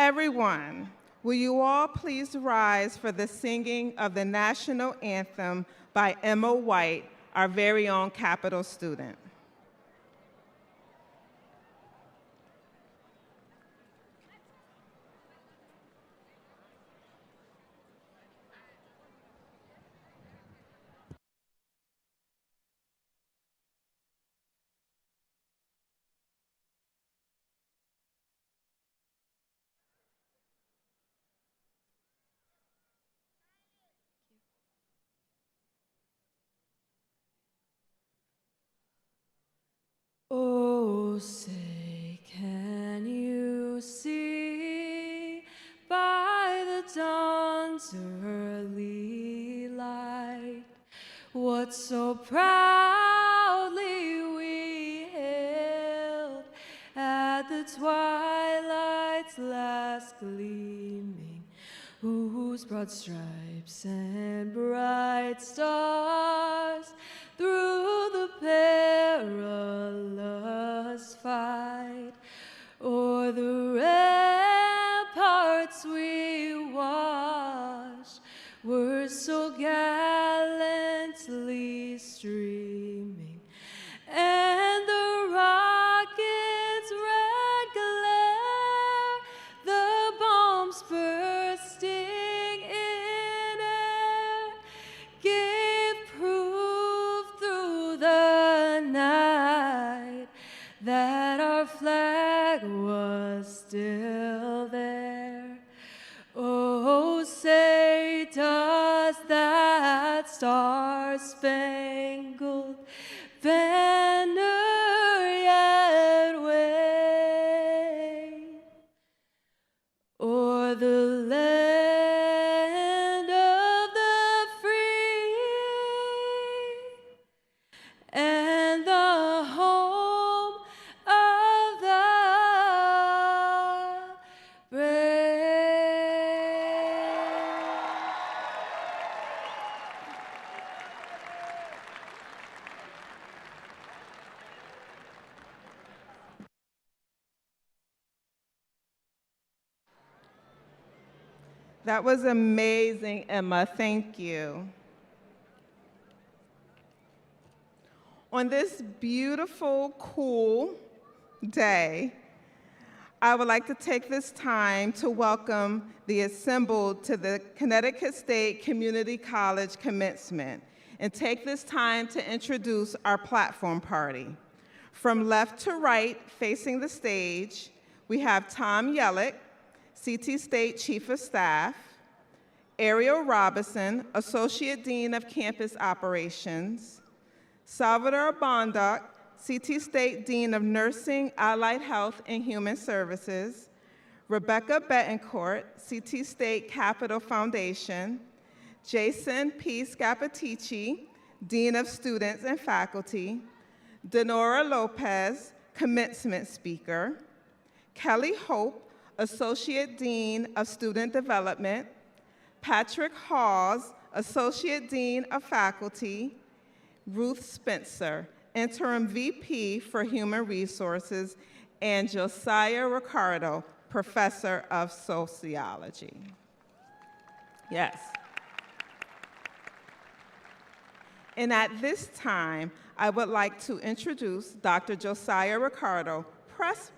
Everyone, will you all please rise for the singing of the national anthem by Emma White, our very own Capital student. Oh, say, can you see by the dawn's early light what so proudly we hailed at the twilight's last gleaming, whose broad stripes and bright stars through the perilous fight o'er the ramparts we watched were so gallantly streaming, and the rocket's red glare, the bombs bursting in air, gave proof through the night that our flag was still there. Oh, say, does that star-spangled banner yet wave o'er the land of the free and the home of the brave? That was amazing, Emma. Thank you. On this beautiful, cool day, I would like to take this time to welcome the assembled to the Connecticut State Community College Commencement and take this time to introduce our platform party. From left to right, facing the stage, we have Tom Yellick, CT State Chief of Staff, Ariel Robinson, Associate Dean of Campus Operations, Salvador Bondoc, CT State Dean of Nursing, Allied Health, and Human Services, Rebecca Betancourt, CT State Capital Foundation, Jason P. Scapatici, Dean of Students and Faculty, Denora Lopez, Commencement Speaker, Kelly Hope, Associate Dean of Student Development, Patrick Hawes, Associate Dean of Faculty, Ruth Spencer, Interim VP for Human Resources, and Josiah Ricardo, Professor of Sociology. Yes. And at this time, I would like to introduce Dr. Josiah Ricardo,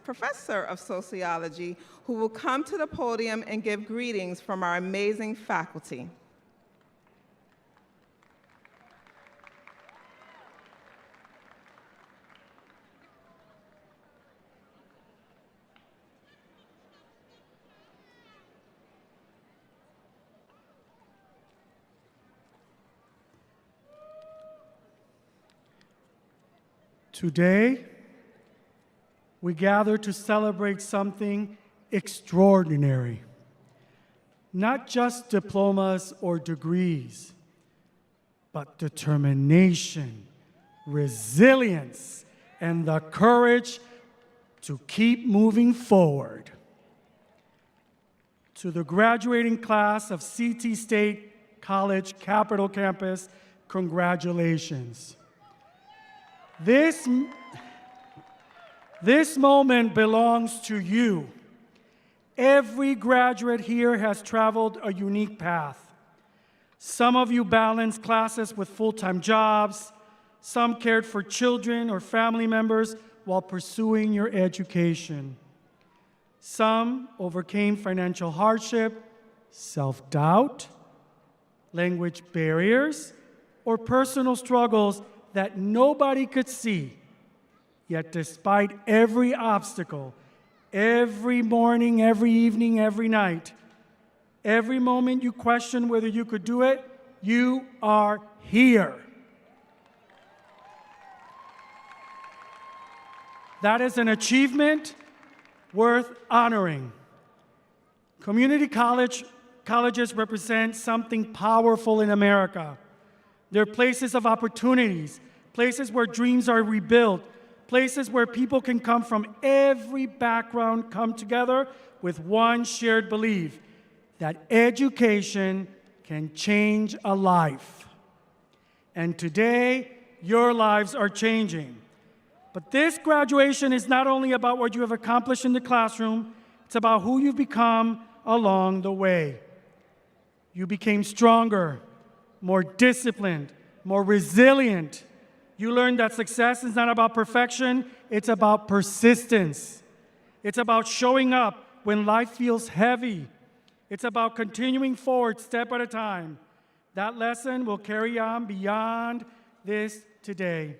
Professor of Sociology, who will come to the podium and give greetings from our amazing faculty. Today, we gather to celebrate something extraordinary. Not just diplomas or degrees, but determination, resilience, and the courage to keep moving forward. To the graduating class of CT State College Capital Campus, congratulations. This moment belongs to you, Every graduate here has traveled a unique path. Some of you balanced classes with full-time jobs. Some cared for children or family members while pursuing your education. Some overcame financial hardship, self-doubt, language barriers, or personal struggles that nobody could see. Yet despite every obstacle, every morning, every evening, every night, every moment you question whether you could do it, you are here. That is an achievement worth honoring. Community colleges represent something powerful in America. They're places of opportunities, places where dreams are rebuilt, places where people can come from every background, come together with one shared belief that education can change a life. And today, your lives are changing. But this graduation is not only about what you have accomplished in the classroom, it's about who you've become along the way. You became stronger, more disciplined, more resilient. You learned that success is not about perfection, it's about persistence. It's about showing up when life feels heavy. It's about continuing forward step at a time. That lesson will carry on beyond this today.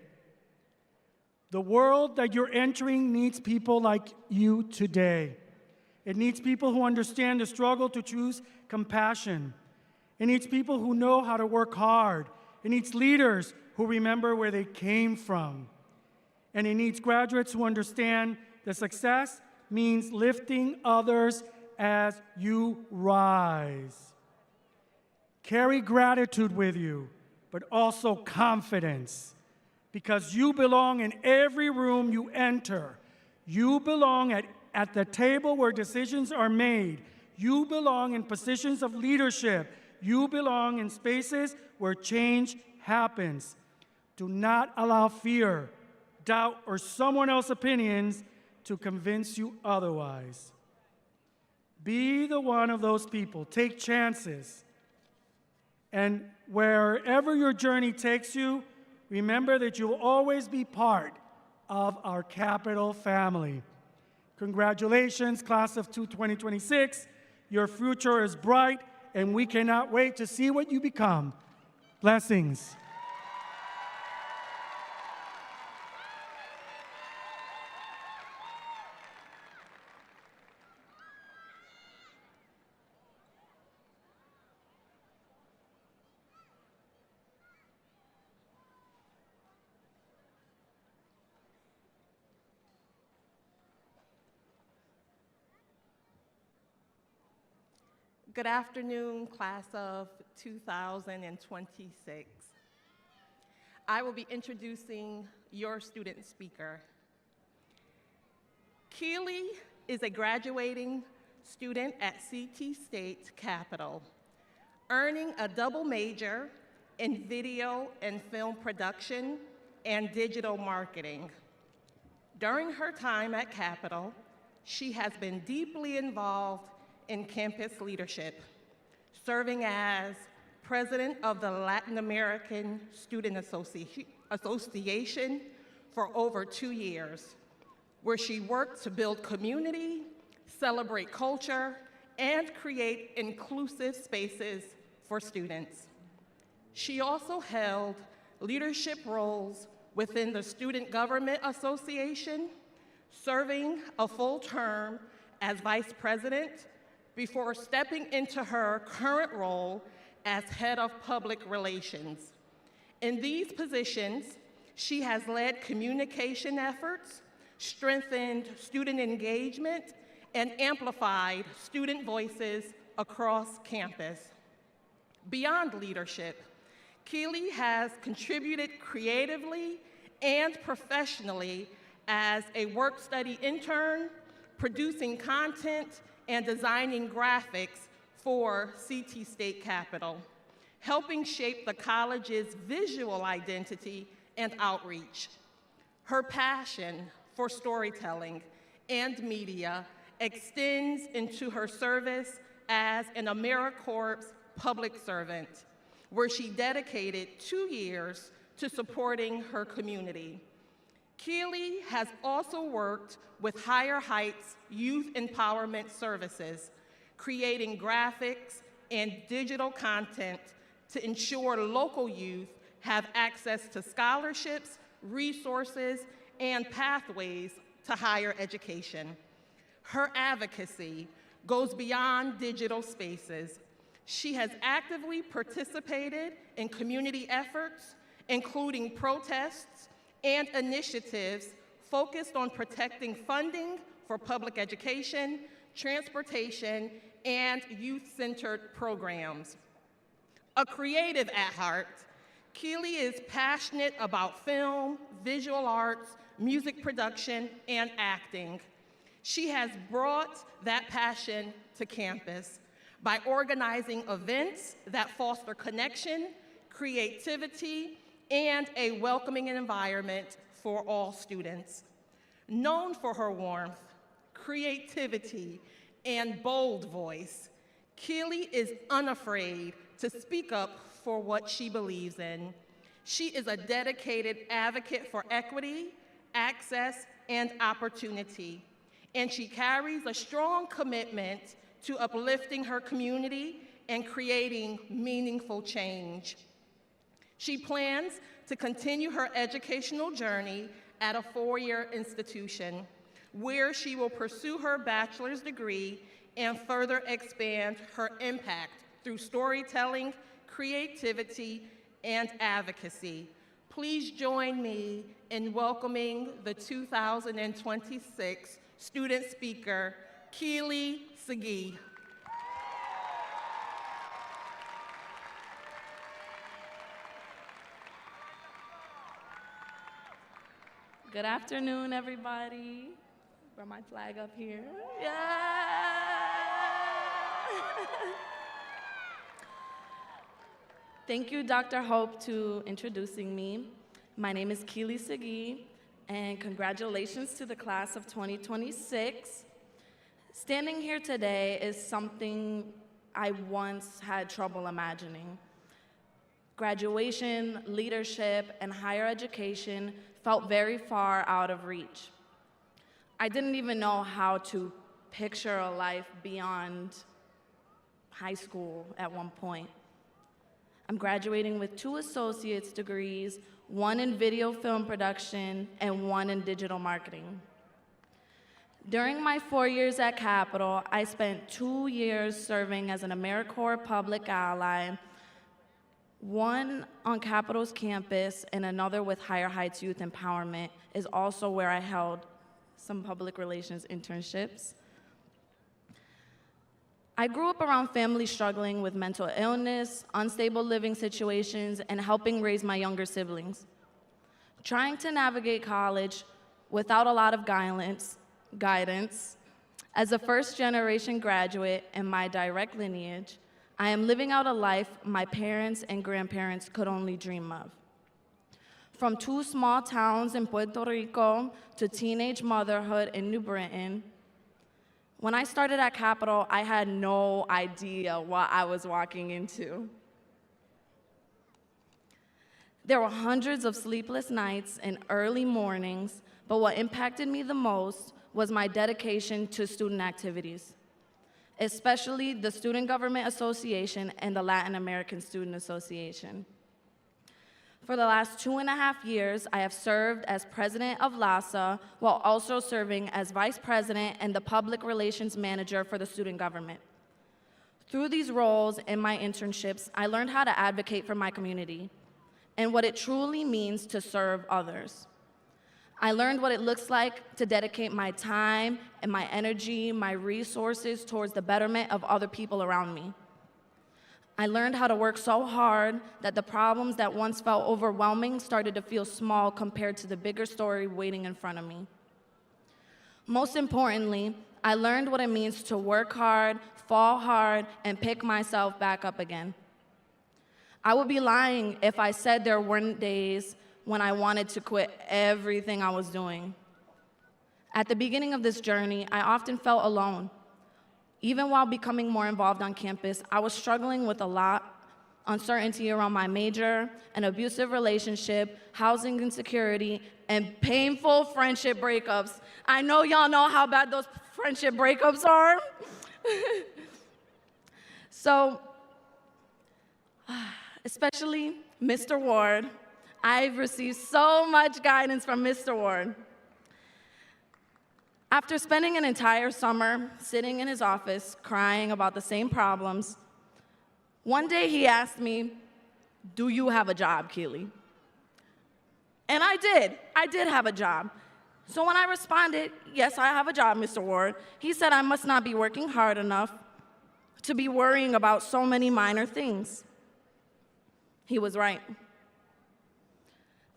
The world that you're entering needs people like you today. It needs people who understand the struggle to choose compassion. It needs people who know how to work hard. It needs leaders who remember where they came from. And it needs graduates who understand that success means lifting others as you rise. Carry gratitude with you, but also confidence. Because you belong in every room you enter. You belong at the table where decisions are made. You belong in positions of leadership. You belong in spaces where change happens. Do not allow fear, doubt, or someone else's opinions to convince you otherwise. Be the one of those people. Take chances. And wherever your journey takes you, remember that you will always be part of our Capital family. Congratulations, class of 2026. Your future is bright, and we cannot wait to see what you become. Blessings. Good afternoon, class of 2026. I will be introducing your student speaker. Keely is a graduating student at CT State Capital, earning a double major in video and film production and digital marketing. During her time at Capital, she has been deeply involved in campus leadership, serving as president of the Latin American Student Association for over 2 years, where she worked to build community, celebrate culture, and create inclusive spaces for students. She also held leadership roles within the Student Government Association, serving a full term as vice president before stepping into her current role as head of public relations. In these positions, she has led communication efforts, strengthened student engagement, and amplified student voices across campus. Beyond leadership, Keely has contributed creatively and professionally as a work-study intern, producing content and designing graphics for CT State Capital, helping shape the college's visual identity and outreach. Her passion for storytelling and media extends into her service as an AmeriCorps public servant, where she dedicated 2 years to supporting her community. Keely has also worked with Higher Heights Youth Empowerment Services, creating graphics and digital content to ensure local youth have access to scholarships, resources, and pathways to higher education. Her advocacy goes beyond digital spaces. She has actively participated in community efforts, including protests and initiatives focused on protecting funding for public education, transportation, and youth-centered programs. A creative at heart, Keely is passionate about film, visual arts, music production, and acting. She has brought that passion to campus by organizing events that foster connection, creativity, and a welcoming environment for all students. Known for her warmth, creativity, and bold voice, Keely is unafraid to speak up for what she believes in. She is a dedicated advocate for equity, access, and opportunity, and she carries a strong commitment to uplifting her community and creating meaningful change. She plans to continue her educational journey at a four-year institution, where she will pursue her bachelor's degree and further expand her impact through storytelling, creativity, and advocacy. Please join me in welcoming the 2026 student speaker, Keely Segee. Good afternoon, everybody. Brought my flag up here. Yeah. Thank you, Dr. Hope, to introducing me. My name is Keely Segee, and congratulations to the class of 2026. Standing here today is something I once had trouble imagining. Graduation, leadership, and higher education felt very far out of reach. I didn't even know how to picture a life beyond high school at one point. I'm graduating with 2 associate's degrees, 1 in video film production and 1 in digital marketing. During my 4 years at Capitol, I spent 2 years serving as an AmeriCorps public ally, 1 on Capitol's campus and another with Higher Heights Youth Empowerment is also where I held some public relations internships. I grew up around families struggling with mental illness, unstable living situations, and helping raise my younger siblings. Trying to navigate college without a lot of guidance, as a first-generation graduate in my direct lineage, I am living out a life my parents and grandparents could only dream of. From 2 small towns in Puerto Rico to teenage motherhood in New Britain, when I started at Capitol, I had no idea what I was walking into. There were hundreds of sleepless nights and early mornings, but what impacted me the most was my dedication to student activities, especially the Student Government Association and the Latin American Student Association. For the last 2.5 years, I have served as president of LASA while also serving as vice president and the public relations manager for the student government. Through these roles and my internships, I learned how to advocate for my community and what it truly means to serve others. I learned what it looks like to dedicate my time and my energy, my resources towards the betterment of other people around me. I learned how to work so hard that the problems that once felt overwhelming started to feel small compared to the bigger story waiting in front of me. Most importantly, I learned what it means to work hard, fall hard, and pick myself back up again. I would be lying if I said there weren't days when I wanted to quit everything I was doing. At the beginning of this journey, I often felt alone. Even while becoming more involved on campus, I was struggling with a lot: uncertainty around my major, an abusive relationship, housing insecurity, and painful friendship breakups. I know y'all know how bad those friendship breakups are. So, especially Mr. Ward, I've received so much guidance from Mr. Ward. After spending an entire summer sitting in his office crying about the same problems, one day he asked me, "Do you have a job, Keely?" And I did. I did have a job. So when I responded, "Yes, I have a job, Mr. Ward," he said I must not be working hard enough to be worrying about so many minor things. He was right.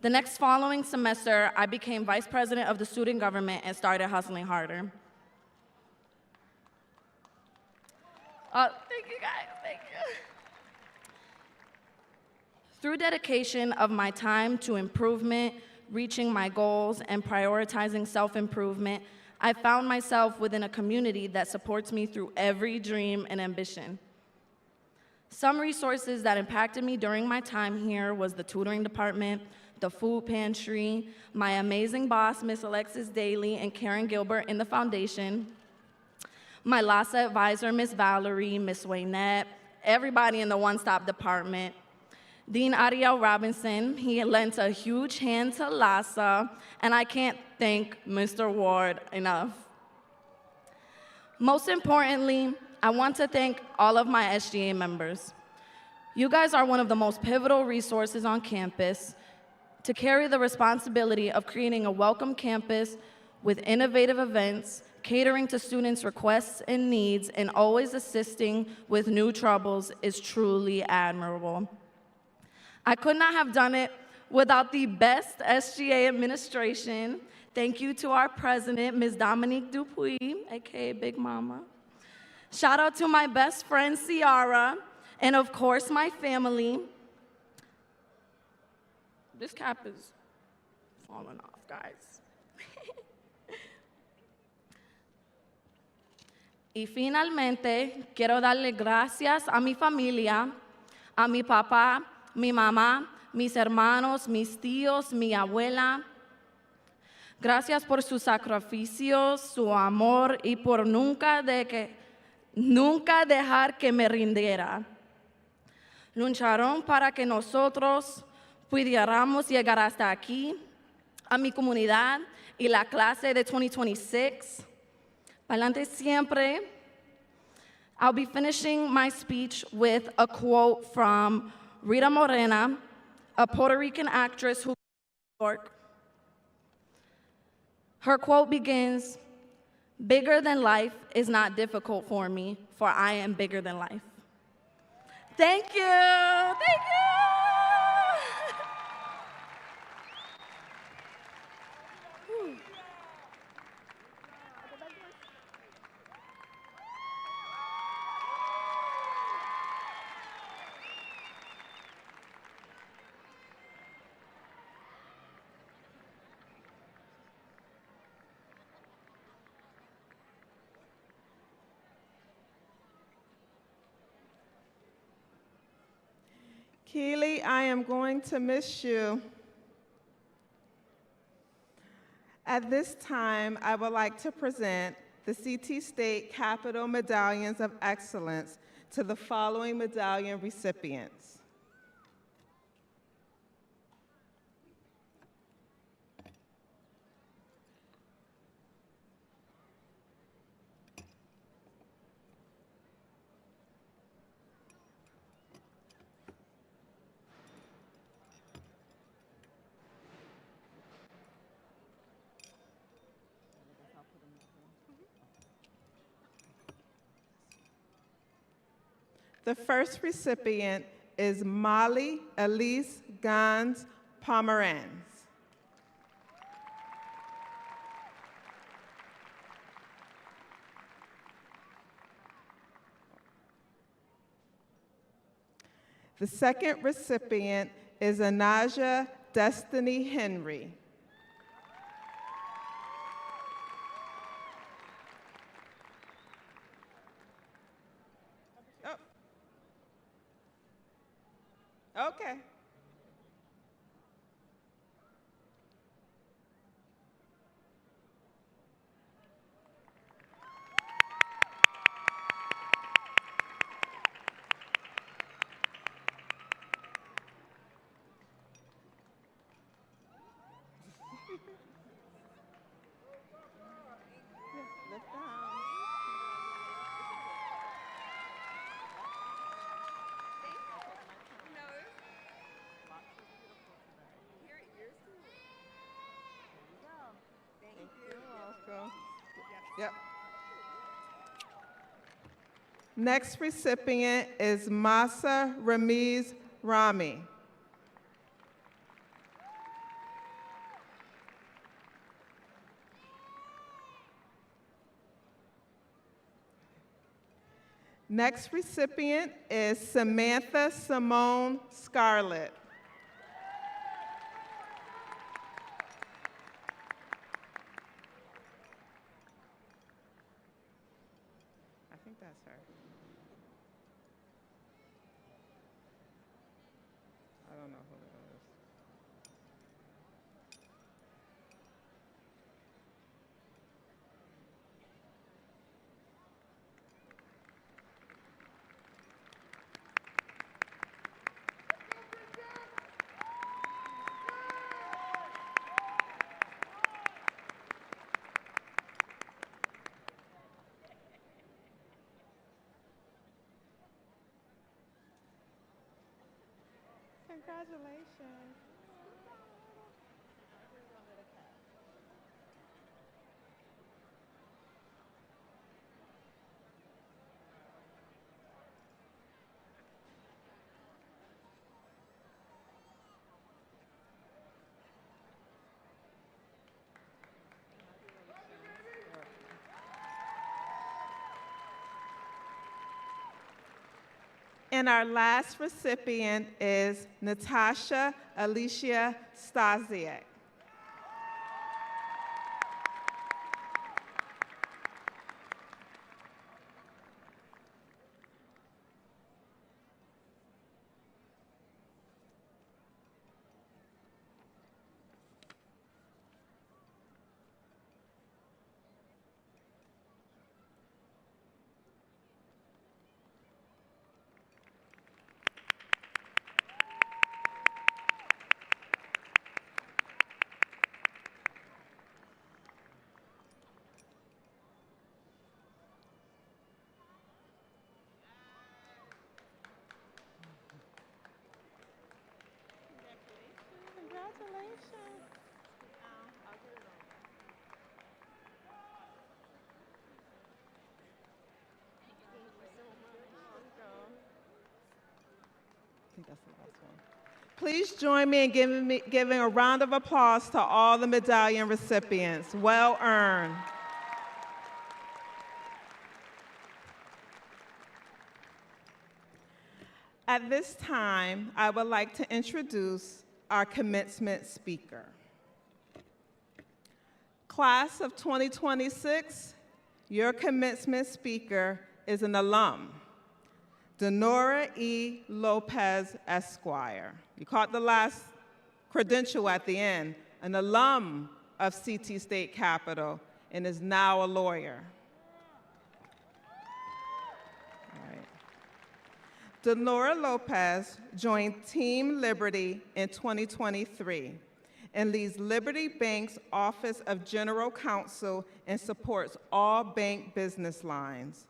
The next following semester, I became vice president of the student government and started hustling harder. Thank you guys, thank you. Through dedication of my time to improvement, reaching my goals, and prioritizing self-improvement, I found myself within a community that supports me through every dream and ambition. Some resources that impacted me during my time here was the tutoring department, the food pantry, my amazing boss, Miss Alexis Daly and Karen Gilbert in the foundation, my LASA advisor, Miss Valerie, Miss Waynette, everybody in the one-stop department. Dean Ariel Robinson, he lent a huge hand to LASA, and I can't thank Mr. Ward enough. Most importantly, I want to thank all of my SGA members. You guys are one of the most pivotal resources on campus to carry the responsibility of creating a welcome campus with innovative events, catering to students' requests and needs, and always assisting with new troubles is truly admirable. I could not have done it without the best SGA administration. Thank you to our president, Ms. Dominique Dupuis, aka Big Mama. Shout out to my best friend, Ciara, and of course, my family. This cap is falling off, guys. Y finalmente, quiero darle gracias a mi familia, a mi papá, mi mamá, mis hermanos, mis tíos, mi abuela. Gracias por sus sacrificios, su amor y por nunca dejar que me rindiera. Lucharon para que nosotros pudiéramos llegar hasta aquí, a mi comunidad y la clase de 2026. Pa'lante siempre. I'll be finishing my speech with a quote from Rita Morena, a Puerto Rican actress who lives in New York. Her quote begins, "Bigger than life is not difficult for me, for I am bigger than life." Thank you, thank you. Keely, I am going to miss you. At this time, I would like to present the CT State Capital Medallions of Excellence to the following medallion recipients. The first recipient is Molly Elise Gans Pomerantz. The second recipient is Anaja Destiny Henry. Yep. Next recipient is Masa Ramiz Rami. Next recipient is Samantha Simone Scarlett. I think that's her. I don't know who it is. Congratulations. And our last recipient is Natasha Alicia Stasiak. Congratulations. I think that's the last one. Please join me in giving a round of applause to all the medallion recipients. Well earned. At this time, I would like to introduce our commencement speaker. Class of 2026, your commencement speaker is an alum, Denora E. Lopez, Esquire. You caught the last credential at the end, an alum of CT State Capitol, and is now a lawyer. Denora Lopez joined Team Liberty in 2023 and leads Liberty Bank's Office of General Counsel and supports all bank business lines.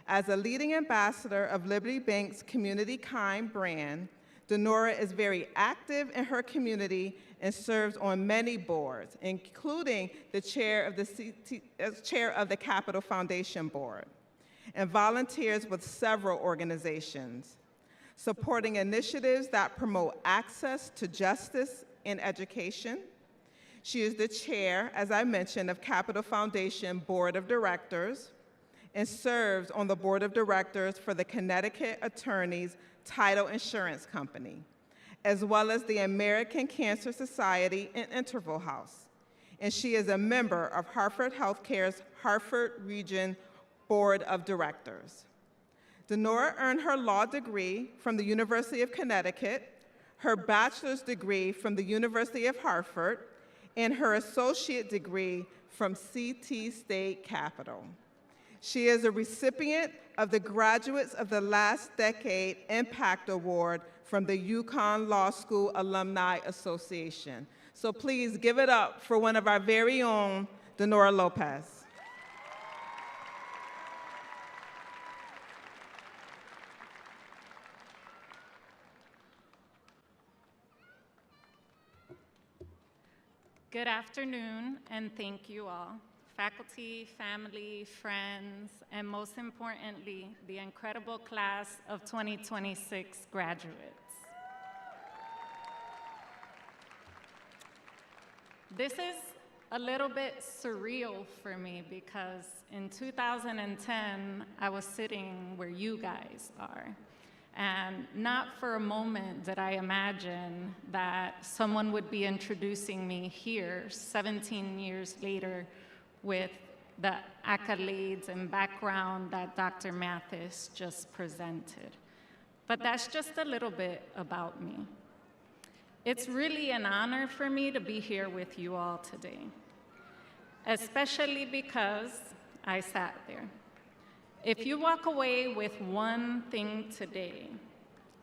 As a leading ambassador of Liberty Bank's Community Kind brand, Denora is very active in her community and serves on many boards, including the chair of the Capital Foundation Board, and volunteers with several organizations, supporting initiatives that promote access to justice and education. She is the chair, as I mentioned, of Capital Foundation Board of Directors and serves on the Board of Directors for the Connecticut Attorneys Title Insurance Company, as well as the American Cancer Society and Interval House. And she is a member of Hartford Healthcare's Hartford Region Board of Directors. Denora earned her law degree from the University of Connecticut, her bachelor's degree from the University of Hartford, and her associate degree from CT State Capitol. She is a recipient of the Graduates of the Last Decade Impact Award from the UConn Law School Alumni Association. So please give it up for one of our very own, Denora Lopez. Good afternoon, and thank you all faculty, family, friends, and most importantly, the incredible class of 2026 graduates. This is a little bit surreal for me because in 2010, I was sitting where you guys are. And not for a moment did I imagine that someone would be introducing me here 17 years later with the accolades and background that Dr. Mathis just presented. But that's just a little bit about me. It's really an honor for me to be here with you all today, especially because I sat there. If you walk away with one thing today,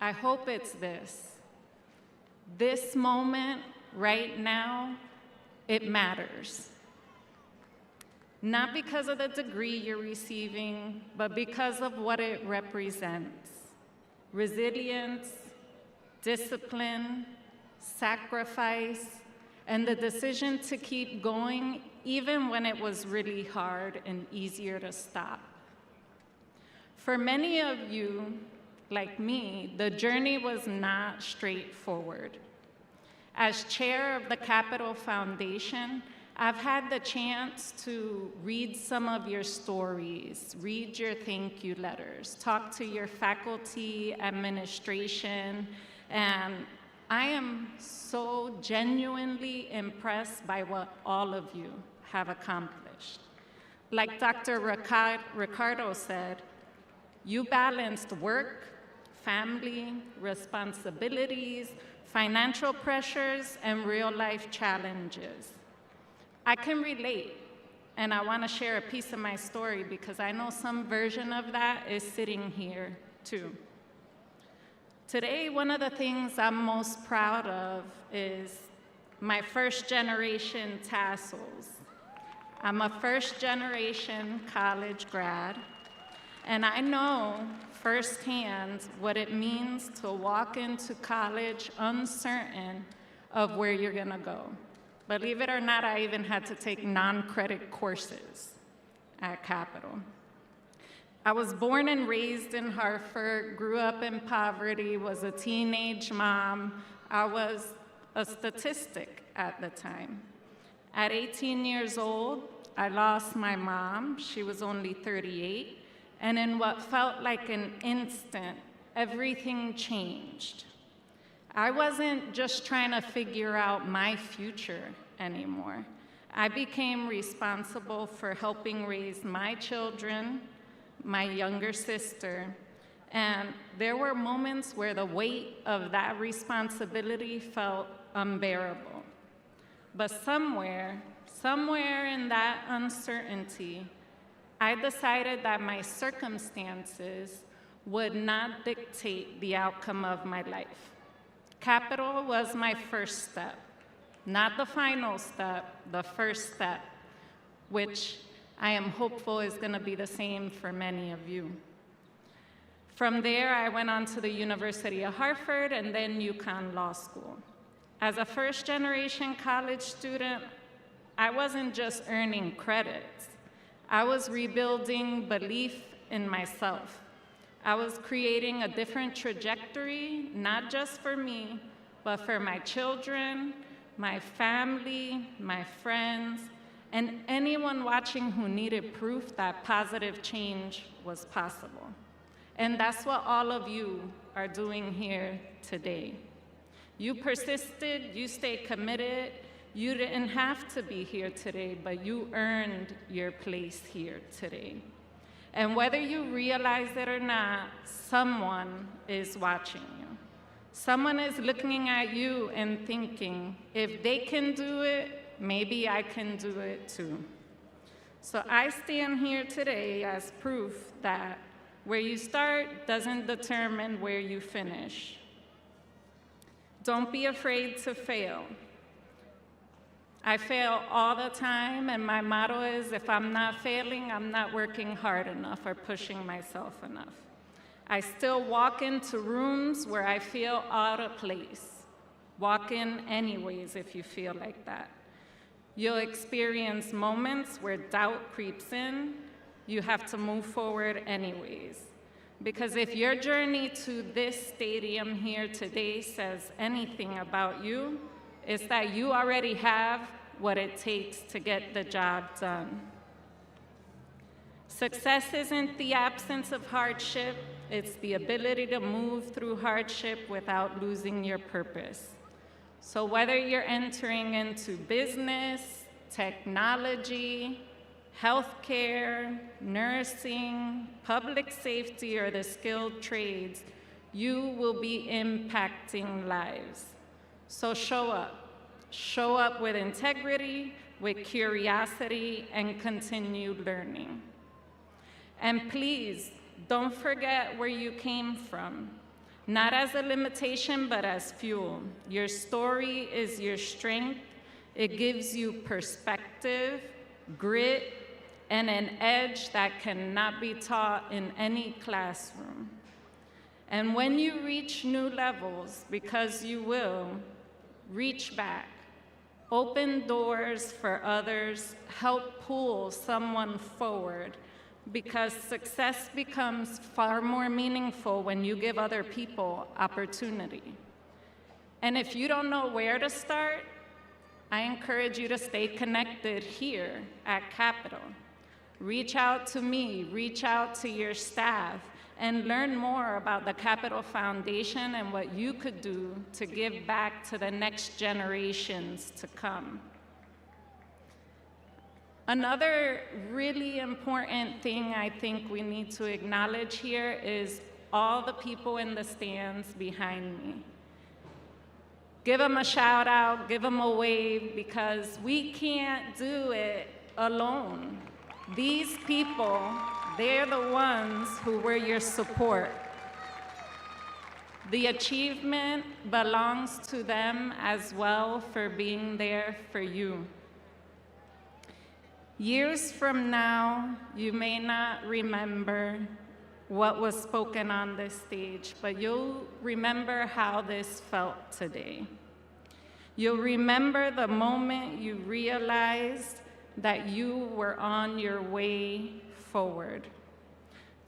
I hope it's this. This moment, right now, it matters. Not because of the degree you're receiving, but because of what it represents. Resilience, discipline, sacrifice, and the decision to keep going even when it was really hard and easier to stop. For many of you, like me, the journey was not straightforward. As chair of the Capital Foundation, I've had the chance to read some of your stories, read your thank you letters, talk to your faculty, administration, and I am so genuinely impressed by what all of you have accomplished. Like Dr. Ricardo said, you balanced work, family, responsibilities, financial pressures, and real-life challenges. I can relate, and I want to share a piece of my story because I know some version of that is sitting here, too. Today, one of the things I'm most proud of is my first-generation tassels. I'm a first-generation college grad, and I know firsthand what it means to walk into college uncertain of where you're gonna go. Believe it or not, I even had to take non-credit courses at Capital. I was born and raised in Hartford, grew up in poverty, was a teenage mom. I was a statistic at the time. At 18 years old, I lost my mom. She was only 38. And in what felt like an instant, everything changed. I wasn't just trying to figure out my future anymore. I became responsible for helping raise my children, my younger sister, and there were moments where the weight of that responsibility felt unbearable. But somewhere in that uncertainty, I decided that my circumstances would not dictate the outcome of my life. Capital was my first step, not the final step, the first step, which I am hopeful is going to be the same for many of you. From there, I went on to the University of Hartford and then UConn Law School. As a first-generation college student, I wasn't just earning credits. I was rebuilding belief in myself. I was creating a different trajectory, not just for me, but for my children, my family, my friends, and anyone watching who needed proof that positive change was possible. And that's what all of you are doing here today. You persisted, you stayed committed. You didn't have to be here today, but you earned your place here today. And whether you realize it or not, someone is watching you. Someone is looking at you and thinking, if they can do it, maybe I can do it too. So I stand here today as proof that where you start doesn't determine where you finish. Don't be afraid to fail. I fail all the time, and my motto is, if I'm not failing, I'm not working hard enough or pushing myself enough. I still walk into rooms where I feel out of place. Walk in anyways if you feel like that. You'll experience moments where doubt creeps in. You have to move forward anyways. Because if your journey to this stadium here today says anything about you, it's that you already have what it takes to get the job done. Success isn't the absence of hardship, it's the ability to move through hardship without losing your purpose. So whether you're entering into business, technology, healthcare, nursing, public safety, or the skilled trades, you will be impacting lives. So show up. Show up with integrity, with curiosity, and continued learning. And please, don't forget where you came from. Not as a limitation, but as fuel. Your story is your strength. It gives you perspective, grit, and an edge that cannot be taught in any classroom. And when you reach new levels, because you will, reach back. Open doors for others, help pull someone forward, because success becomes far more meaningful when you give other people opportunity. And if you don't know where to start, I encourage you to stay connected here at Capitol. Reach out to me, reach out to your staff, and learn more about the Capitol Foundation and what you could do to give back to the next generations to come. Another really important thing I think we need to acknowledge here is all the people in the stands behind me. Give them a shout out, give them a wave, because we can't do it alone. These people, they're the ones who were your support. The achievement belongs to them as well for being there for you. Years from now, you may not remember what was spoken on this stage, but you'll remember how this felt today. You'll remember the moment you realized that you were on your way forward.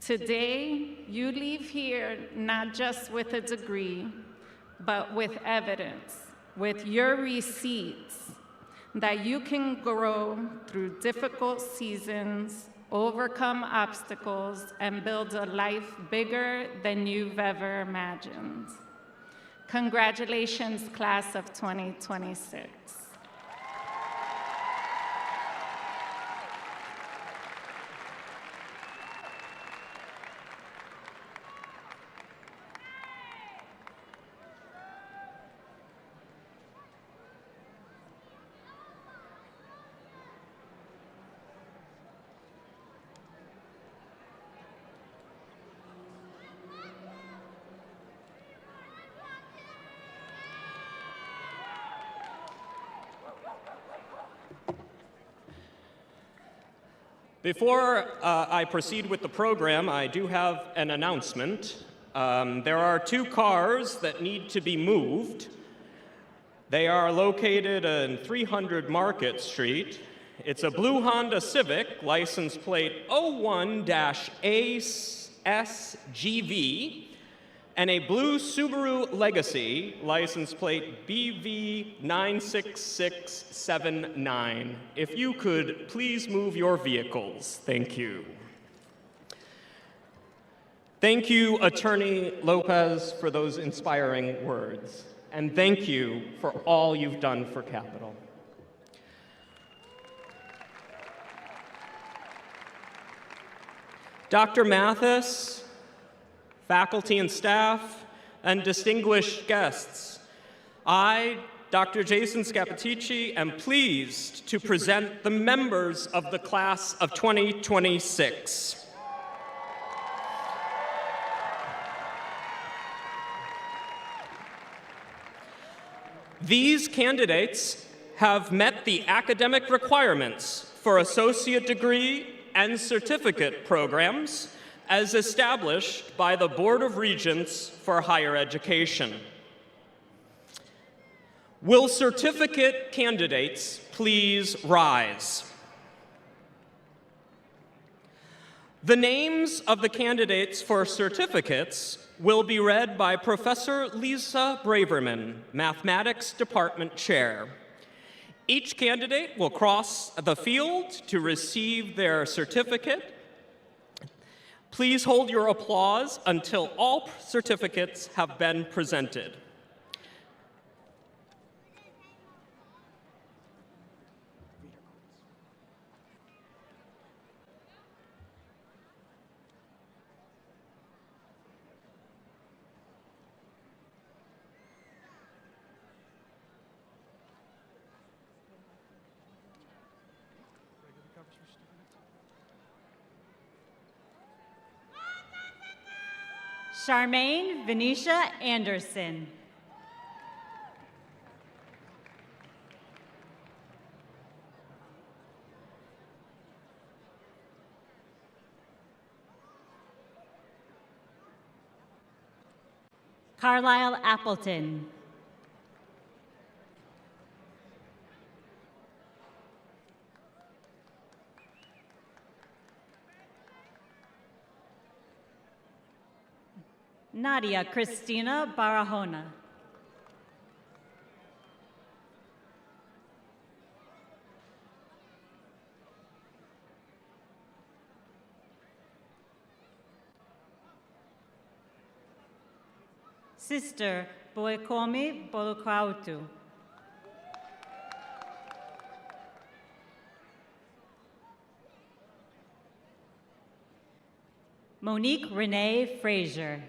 Today, you leave here not just with a degree, but with evidence, with your receipts, that you can grow through difficult seasons, overcome obstacles, and build a life bigger than you've ever imagined. Congratulations, class of 2026. Before I proceed with the program, I do have an announcement. There are 2 cars that need to be moved. They are located in 300 Market Street. It's a blue Honda Civic, license plate 01-ASGV, and a blue Subaru Legacy, license plate BV96679. If you could please move your vehicles, thank you. Thank you, Attorney Lopez, for those inspiring words, and thank you for all you've done for Capitol. Dr. Mathis, faculty and staff, and distinguished guests, I, Dr. Jason Scappaticci, am pleased to present the members of the class of 2026. These candidates have met the academic requirements for associate degree and certificate programs as established by the Board of Regents for Higher Education. Will certificate candidates please rise? The names of the candidates for certificates will be read by Professor Lisa Braverman, Mathematics Department Chair. Each candidate will cross the field to receive their certificate. Please hold your applause until all certificates have been presented. Charmaine Venetia Anderson. Carlisle Appleton. Nadia Christina Barahona. Sister Boekomi Bolukwautu. Monique Renee Frazier.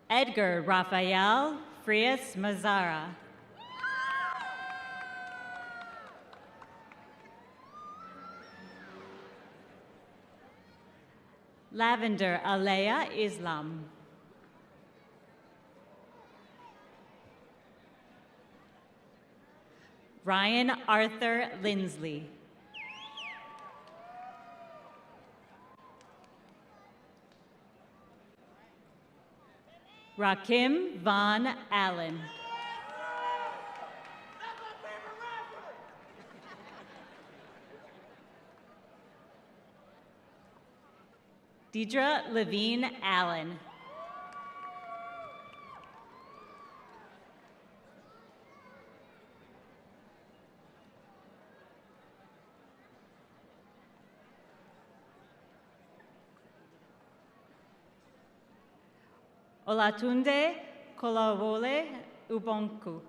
Edgar Rafael Frias Mazara. Lavender Alea Islam. Ryan Arthur Lindsley. Rakim Von Allen. Deidre Levine Allen. Olatunde Kolawole Ubonku.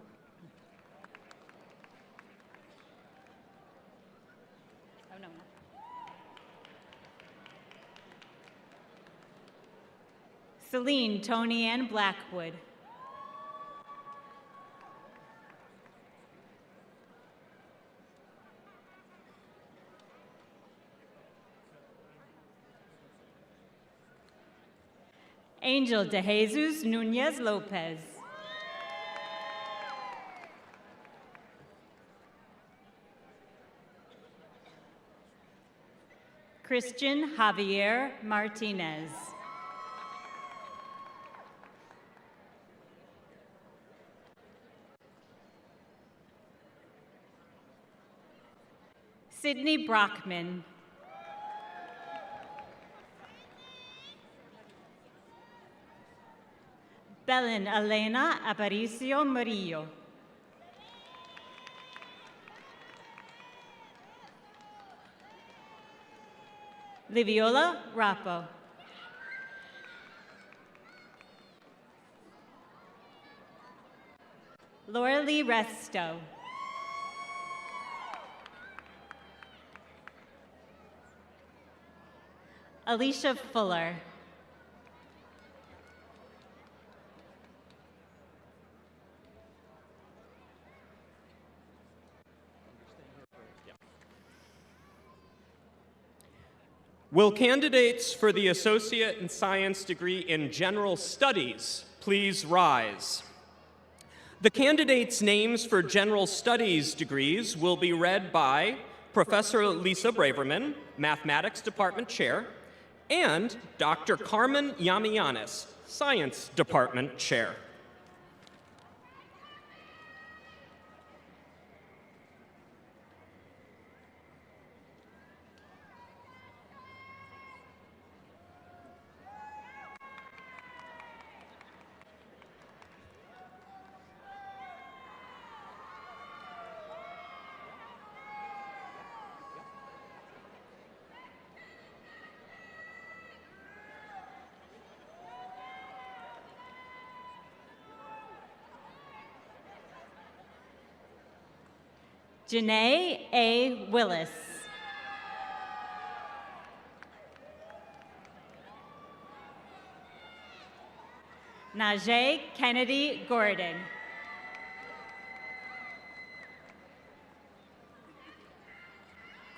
Celine Tony Ann Blackwood. Angel De Jesus Nunez Lopez. Christian Javier Martinez. Sydney Brockman. Belen Elena Aparicio Murillo. Liviola Rappo. Laura Lee Resto. Alicia Fuller. Will candidates for the Associate in Science degree in General Studies please rise? The candidates' names for General Studies degrees will be read by Professor Lisa Braverman, Mathematics Department Chair. and Dr. Carmen Yamianis, Science Department Chair. Janae A. Willis. Najee Kennedy Gordon.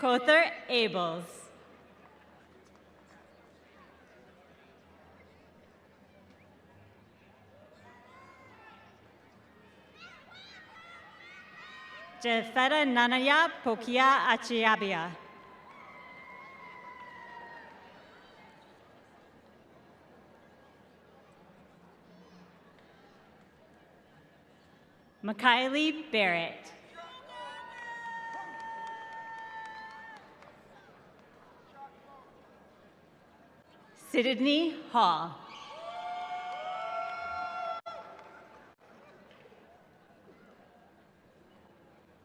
Kother Abels. Jefeta Nanaya Pokia Achiabia. Makaylee Barrett. Sydney Hall.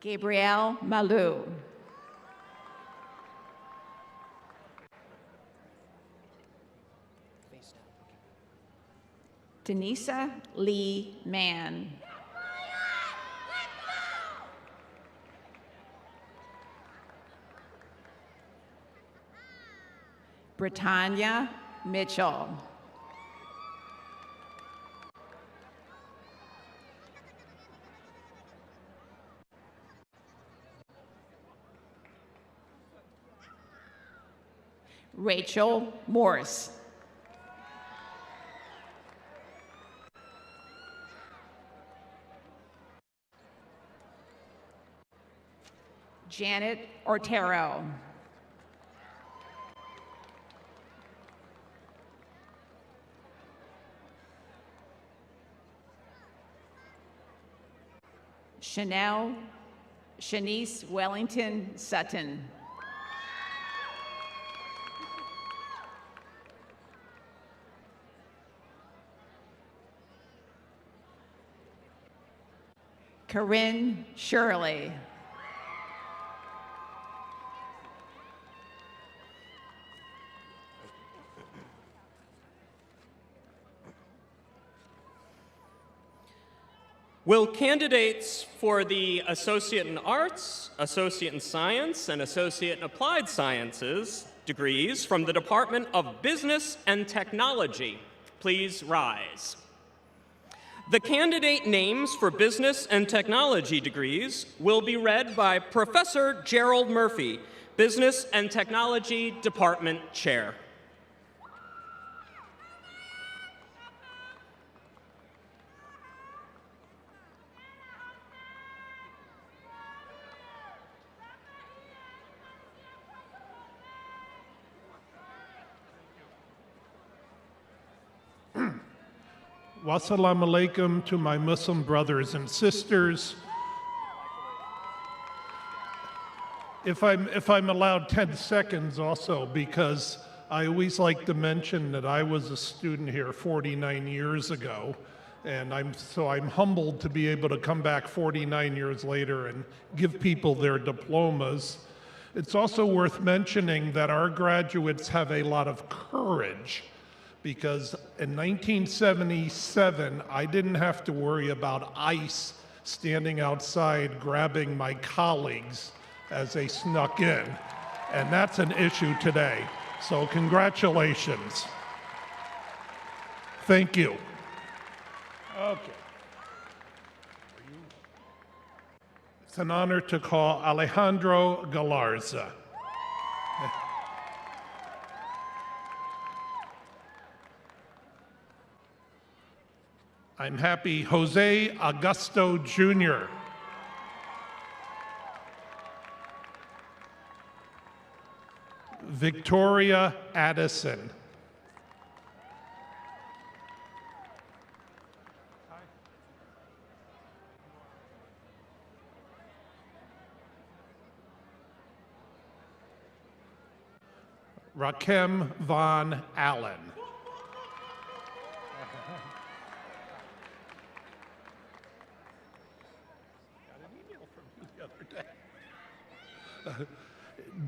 Gabrielle Malou. Denisa Lee Mann. Britannia Mitchell. Rachel Morse. Janet Ortero. Shanice Wellington Sutton. Corinne Shirley. Will candidates for the Associate in Arts, Associate in Science, and Associate in Applied Sciences degrees from the Department of Business and Technology please rise? The candidate names for Business and Technology degrees will be read by Professor Gerald Murphy, Business and Technology Department Chair. Wassalamu alaikum to my Muslim brothers and sisters. If I'm allowed 10 seconds also, because I always like to mention that I was a student here 49 years ago, and I'm humbled to be able to come back 49 years later and give people their diplomas. It's also worth mentioning that our graduates have a lot of courage, because in 1977, I didn't have to worry about ICE standing outside grabbing my colleagues as they snuck in. And that's an issue today. So congratulations. Thank you. Okay. It's an honor to call Alejandro Galarza. I'm happy Jose Augusto Jr. Victoria Addison. Rakem Von Allen.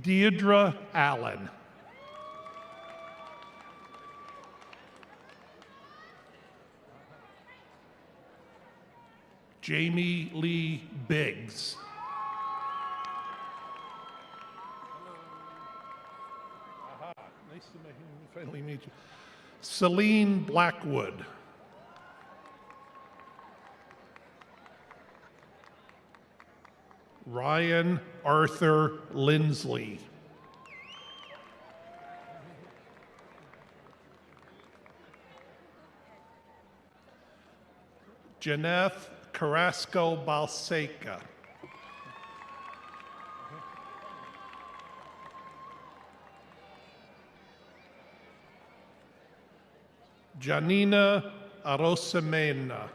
Deidre Allen. Jamie Lee Biggs. Nice to finally meet you. Celine Blackwood. Ryan Arthur Lindsley. Janeth Carrasco Balseca. Janina Arosemena.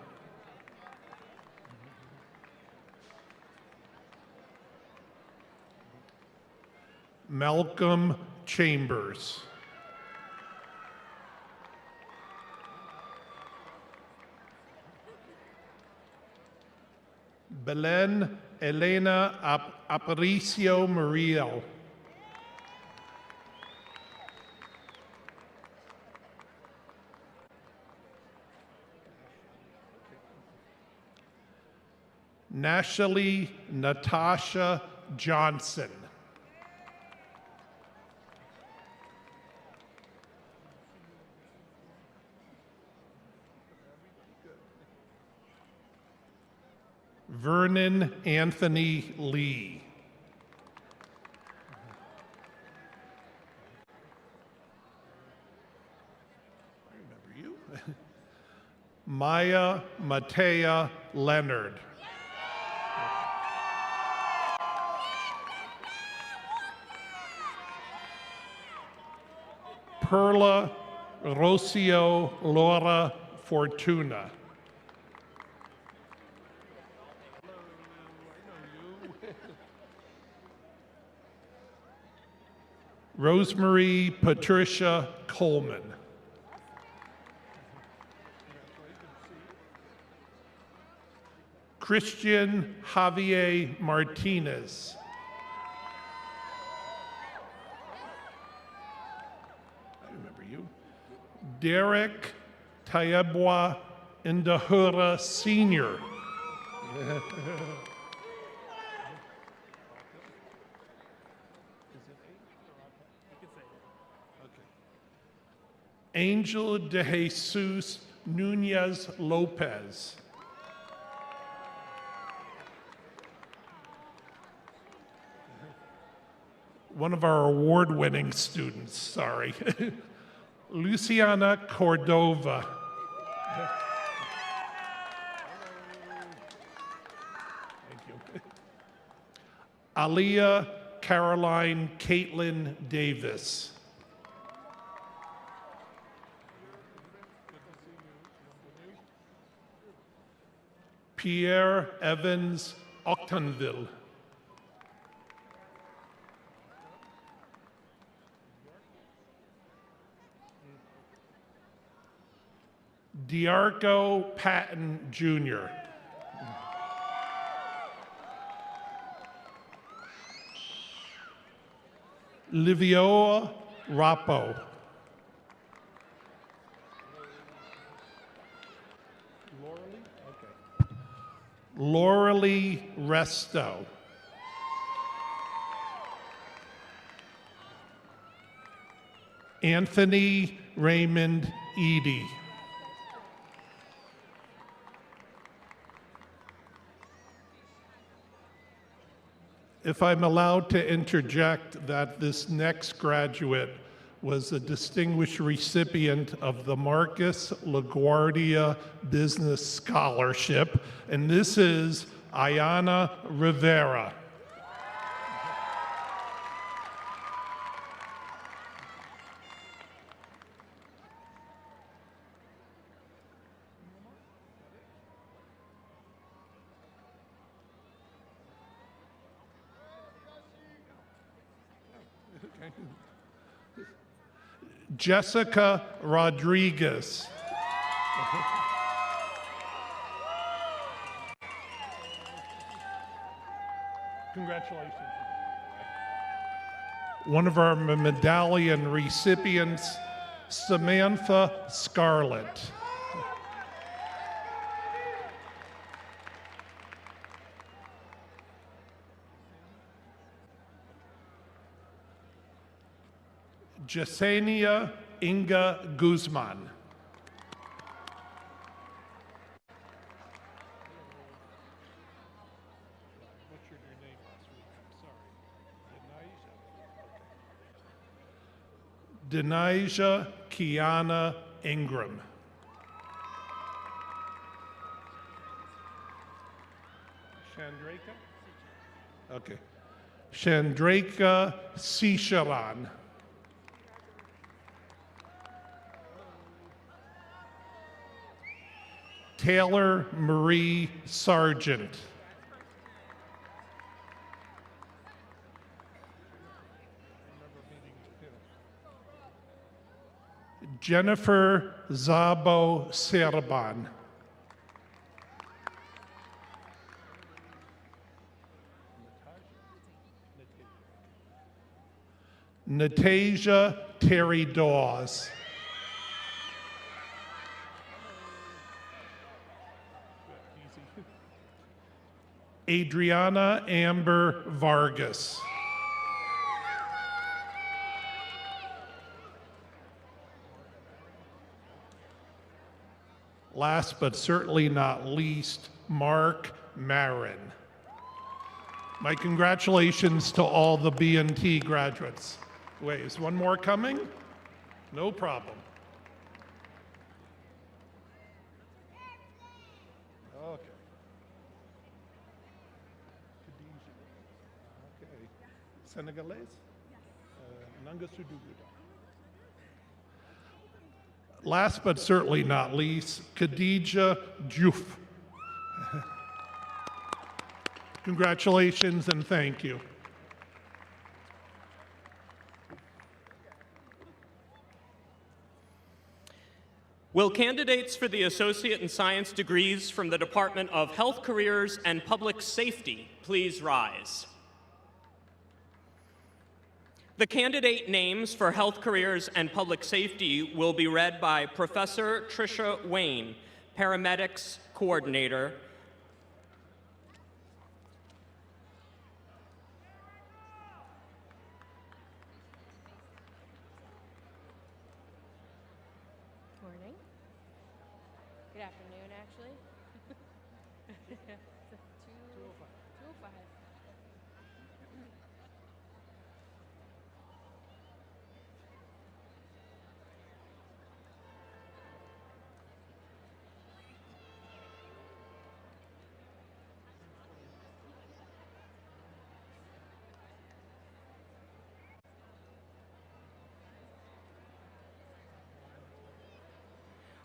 Malcolm Chambers. Belen Elena Aparicio Murillo. Nashali Natasha Johnson. Vernon Anthony Lee. I remember you. Maya Matea Leonard. Perla Rocio Laura Fortuna. Rosemary Patricia Coleman. Christian Javier Martinez. I remember you. Derek Tayebwa Indahura Sr. Angel de Jesus Nunez Lopez. One of our award-winning students, sorry. Luciana Cordova. Thank you. Aliyah Caroline Caitlin Davis. Pierre Evans Octonville. Diarco Patton Jr. Livio Rappo. Lauralee Resto. Anthony Raymond Eady. If I'm allowed to interject that this next graduate was a distinguished recipient of the Marcus LaGuardia Business Scholarship, and this is Ayana Rivera. Jessica Rodriguez. Congratulations. One of our medallion recipients, Samantha Scarlett. Jasenia Inga Guzman. Denijah Kiana Ingram. Chandraka? Okay. Chandraka Sisharan. Taylor Marie Sargent. Jennifer Zabo Serban. Natasia Terry Dawes. Adriana Amber Vargas. Last but certainly not least, Mark Marin. My congratulations to all the B&T graduates. Wait, is one more coming? No problem. Okay. Okay. Senegalese? Nanga Suduguda. Last but certainly not least, Khadija Juf. Congratulations and thank you. Will candidates for the Associate in Science degrees from the Department of Health Careers and Public Safety please rise? The candidate names for Health Careers and Public Safety will be read by Professor Tricia Wayne, Paramedics Coordinator. Morning. Good afternoon, actually. 2:05.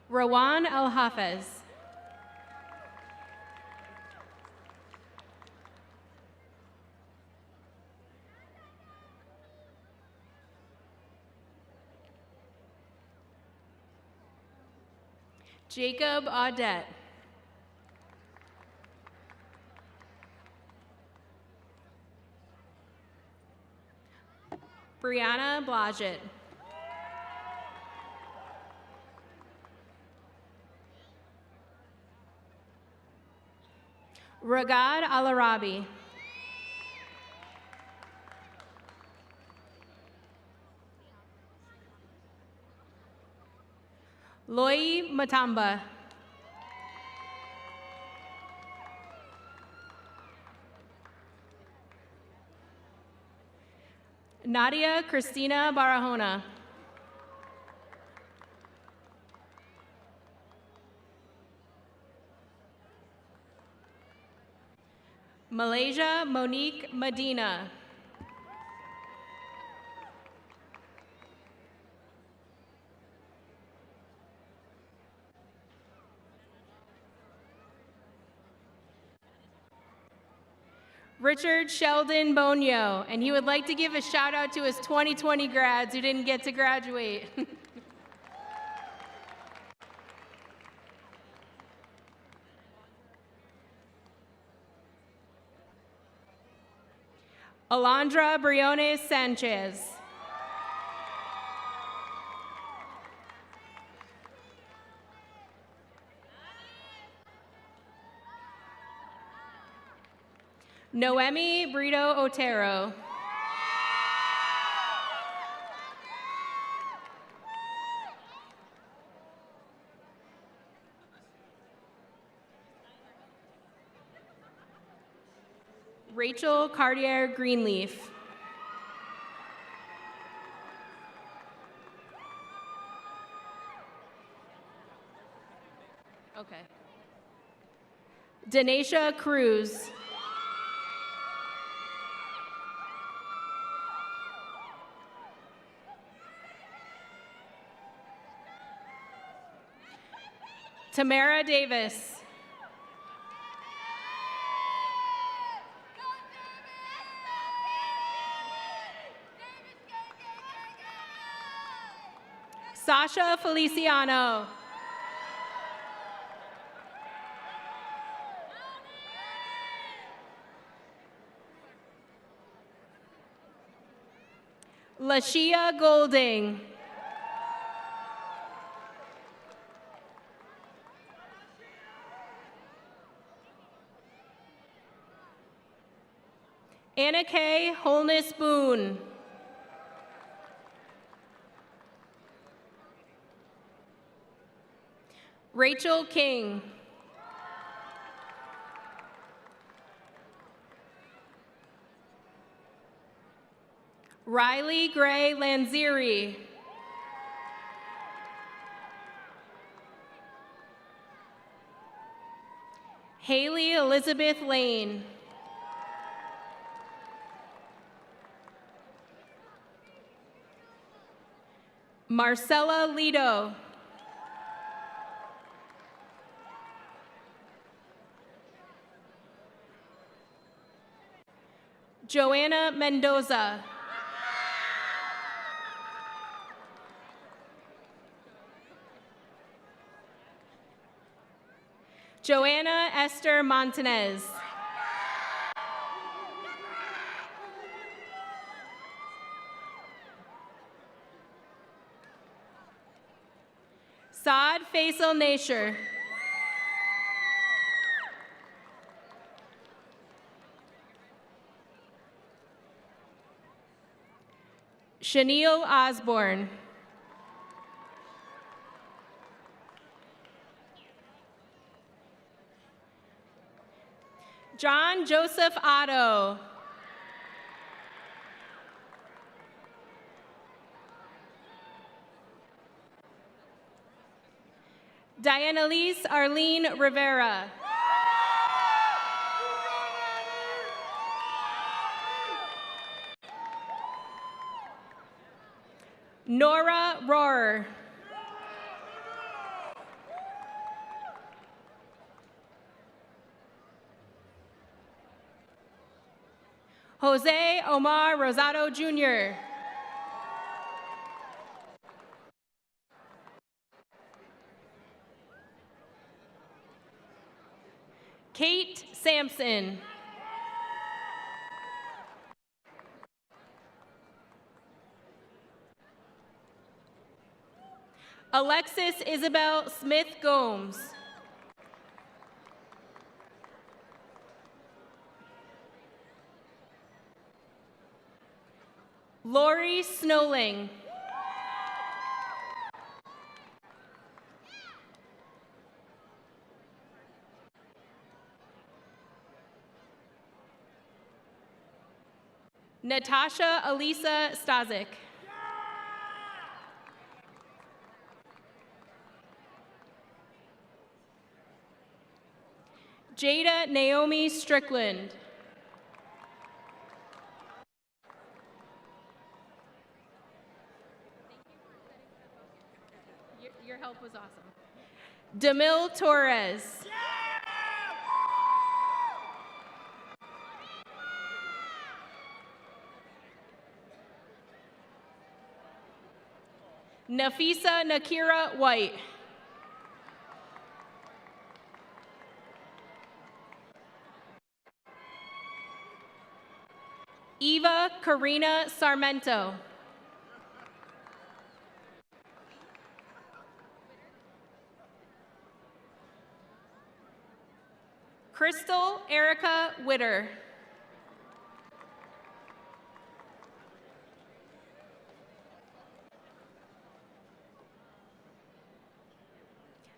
Rowan El-Hafez. Jacob Audette. Brianna Blodgett. Ragad Al-Arabi. Loi Matamba. Nadia Christina Barahona. Malaysia Monique Medina. Richard Sheldon Bonio, and he would like to give a shout out to his 2020 grads who didn't get to graduate. Alondra Briones Sanchez. Noemi Brito Otero. Rachel Cartier Greenleaf. Okay. Denisha Cruz. Tamara Davis. Sasha Feliciano. Lashia Golding. Anna Kay Holness Boone. Rachel King. Riley Gray Lanziri. Haley Elizabeth Lane. Marcella Lido. Joanna Mendoza. Joanna Esther Montanez. Saad Faisal Nasher. Shaniel Osborne. John Joseph Otto. Diana Lise Arlene Rivera. Nora Rohrer. Jose Omar Rosado Jr. Kate Sampson. Alexis Isabel Smith Gomes. Lori Snowling. Natasha Elisa Stazik. Jada Naomi Strickland. Your help was awesome. Demil Torres. Nafisa Nakira White. Eva Karina Sarmento. Crystal Erica Witter.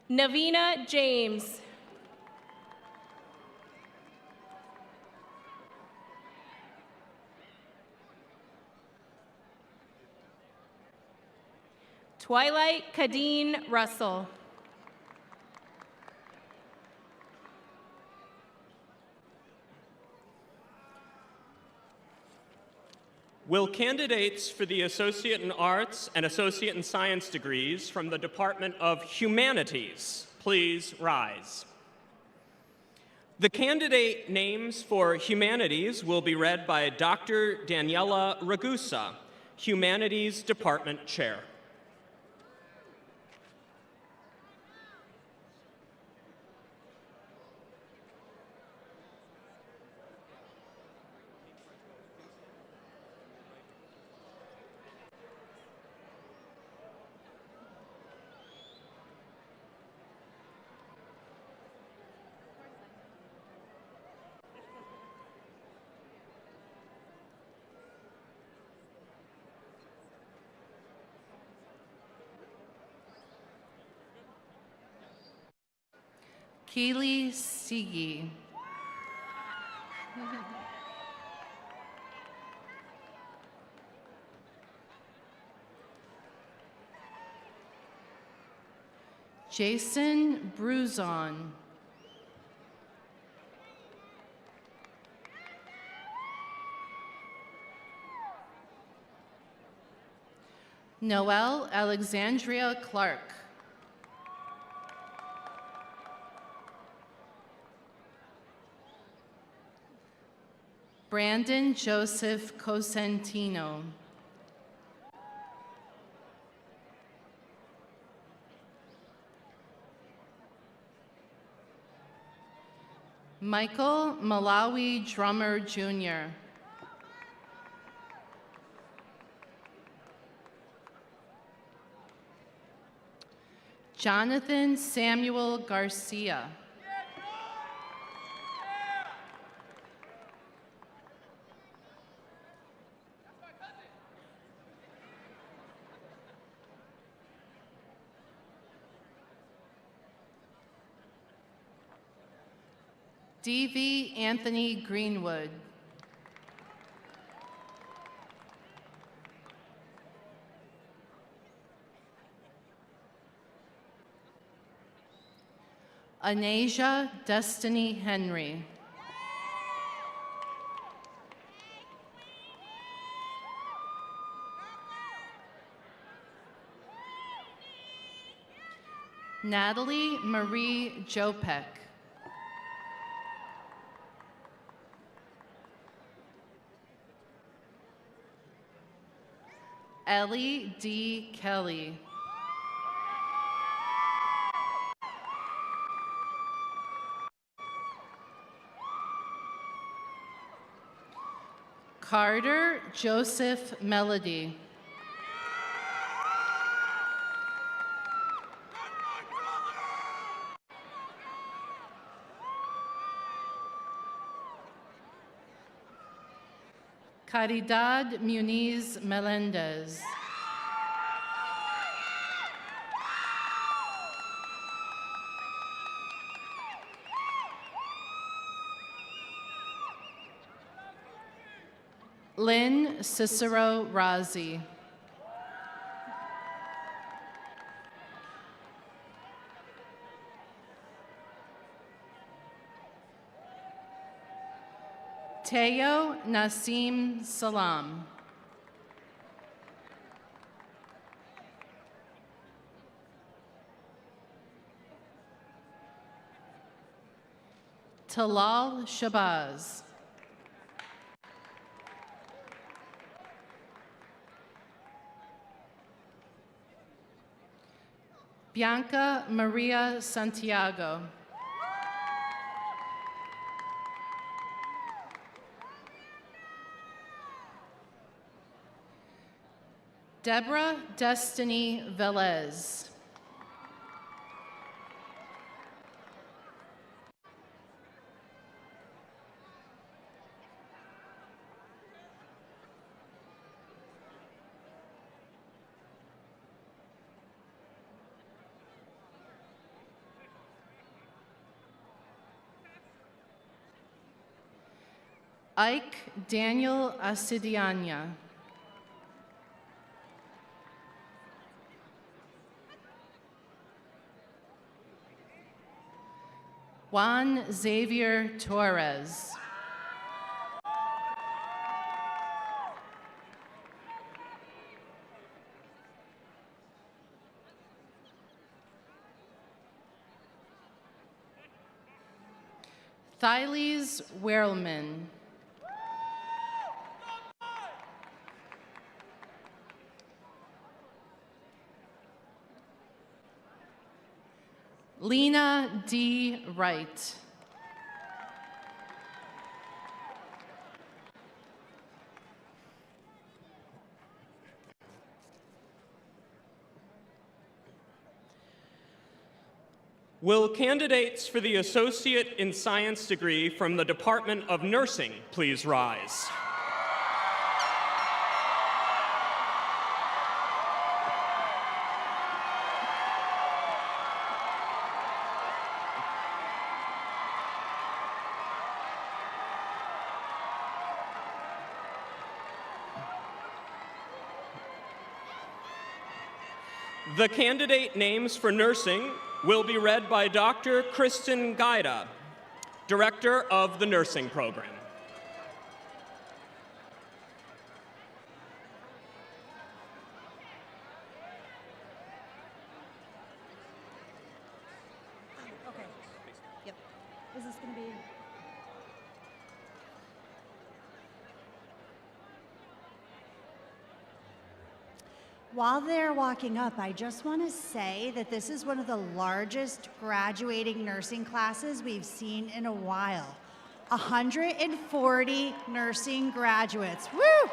Navina James. Twilight Kadeen Russell. Will candidates for the Associate in Arts and Associate in Science degrees from the Department of Humanities please rise? The candidate names for Humanities will be read by Dr. Daniela Ragusa, Humanities Department Chair. Keely Sigi. Jason Bruzon. Noelle Alexandria Clark. Brandon Joseph Cosentino. Michael Malawi Drummer Jr. Jonathan Samuel Garcia. D.V. Anthony Greenwood. Anasia Destiny Henry. Natalie Marie Jopek. Ellie D. Kelly. Carter Joseph Melody. Caridad Muniz Melendez. Lynn Cicero Razi. Teo Nassim Salam. Talal Shabazz. Bianca Maria Santiago. Deborah Destiny Velez. Ike Daniel Asidianya. Juan Xavier Torres. Thylese Werlman. Lena D. Wright. Will candidates for the Associate in Science degree from the Department of Nursing please rise? The candidate names for nursing will be read by Dr. Kristen Gaida, Director of the Nursing Program. Okay. Yep. Is this going to be? While they're walking up, I just want to say that this is one of the largest graduating nursing classes we've seen in a while. 140 nursing graduates. Woo!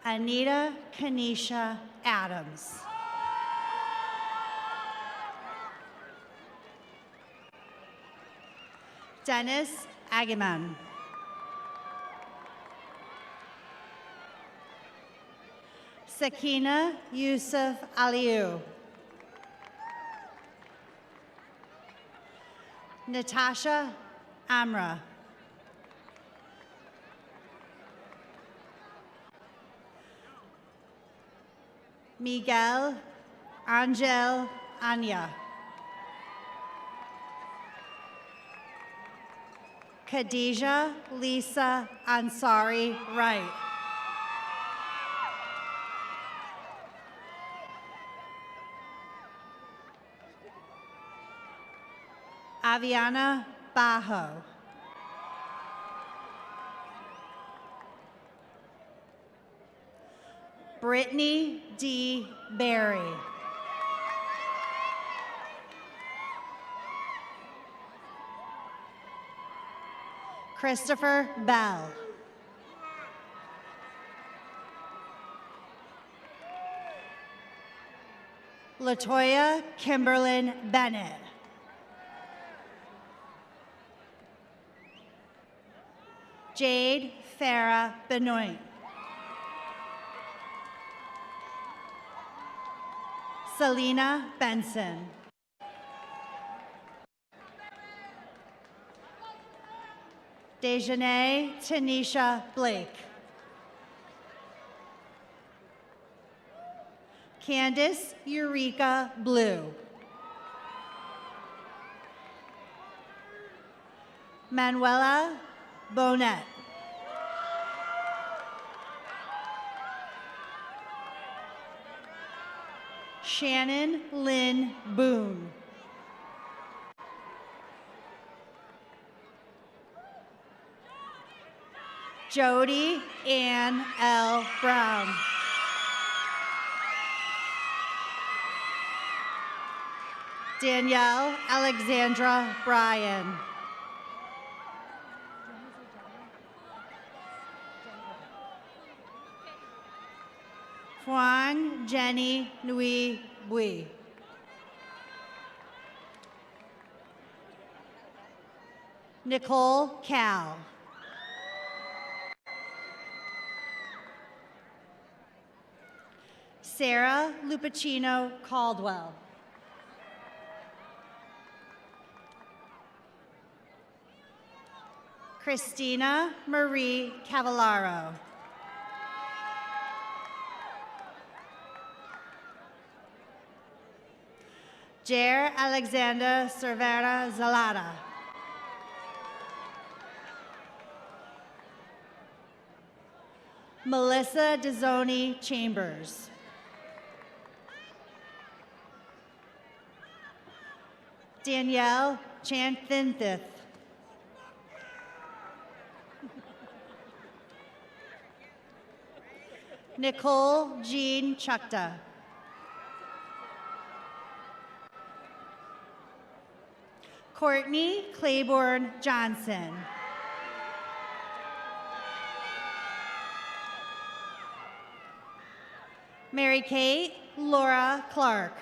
Anita Kanisha Adams. Dennis Agaman. Sakina Yusuf Aliou. Natasha Amra. Miguel Angel Anya. Khadija Lisa Ansari Wright. Aviana Bajo. Brittany D. Berry. Christopher Bell. Latoya Kimberlyn Bennett. Jade Farah Benoit. Selena Benson. Dejanay Tanisha Blake. Candace Eureka Blue. Manuela Bonet. Shannon Lynn Boone. Jody Ann L. Brown. Danielle Alexandra Bryan. Juan Jenny Nui Bui. Nicole Cal. Sarah Lupacino Caldwell. Christina Marie Cavallaro. Jer Alexander Cervera Zalata. Melissa Dezzoni Chambers. Danielle Chanthinthith. Nicole Jean Chukta. Courtney Claiborne Johnson. Mary Kate Laura Clark.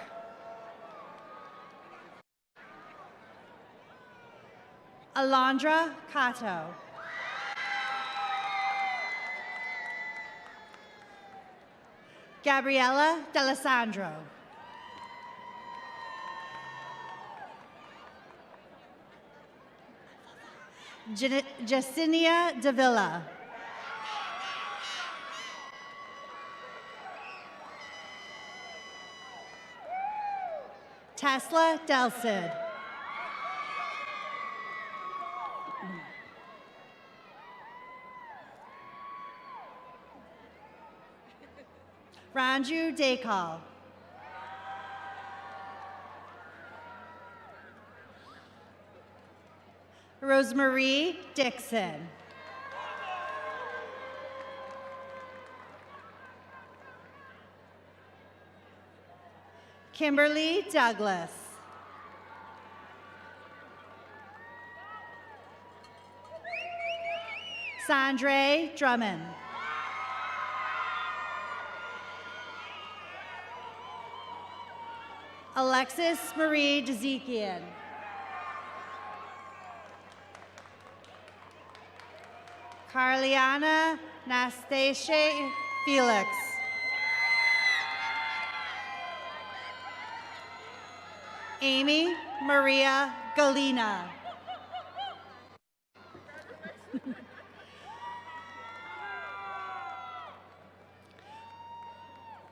Alondra Cato. Gabriella D'Alessandro. Jacinia Davila. Tesla Delcid. Ranju Dekal. Rosemarie Dixon. Kimberly Douglas. Sandre Drummond. Alexis Marie Dezekian. Carliana Nastasia Felix. Amy Maria Galina.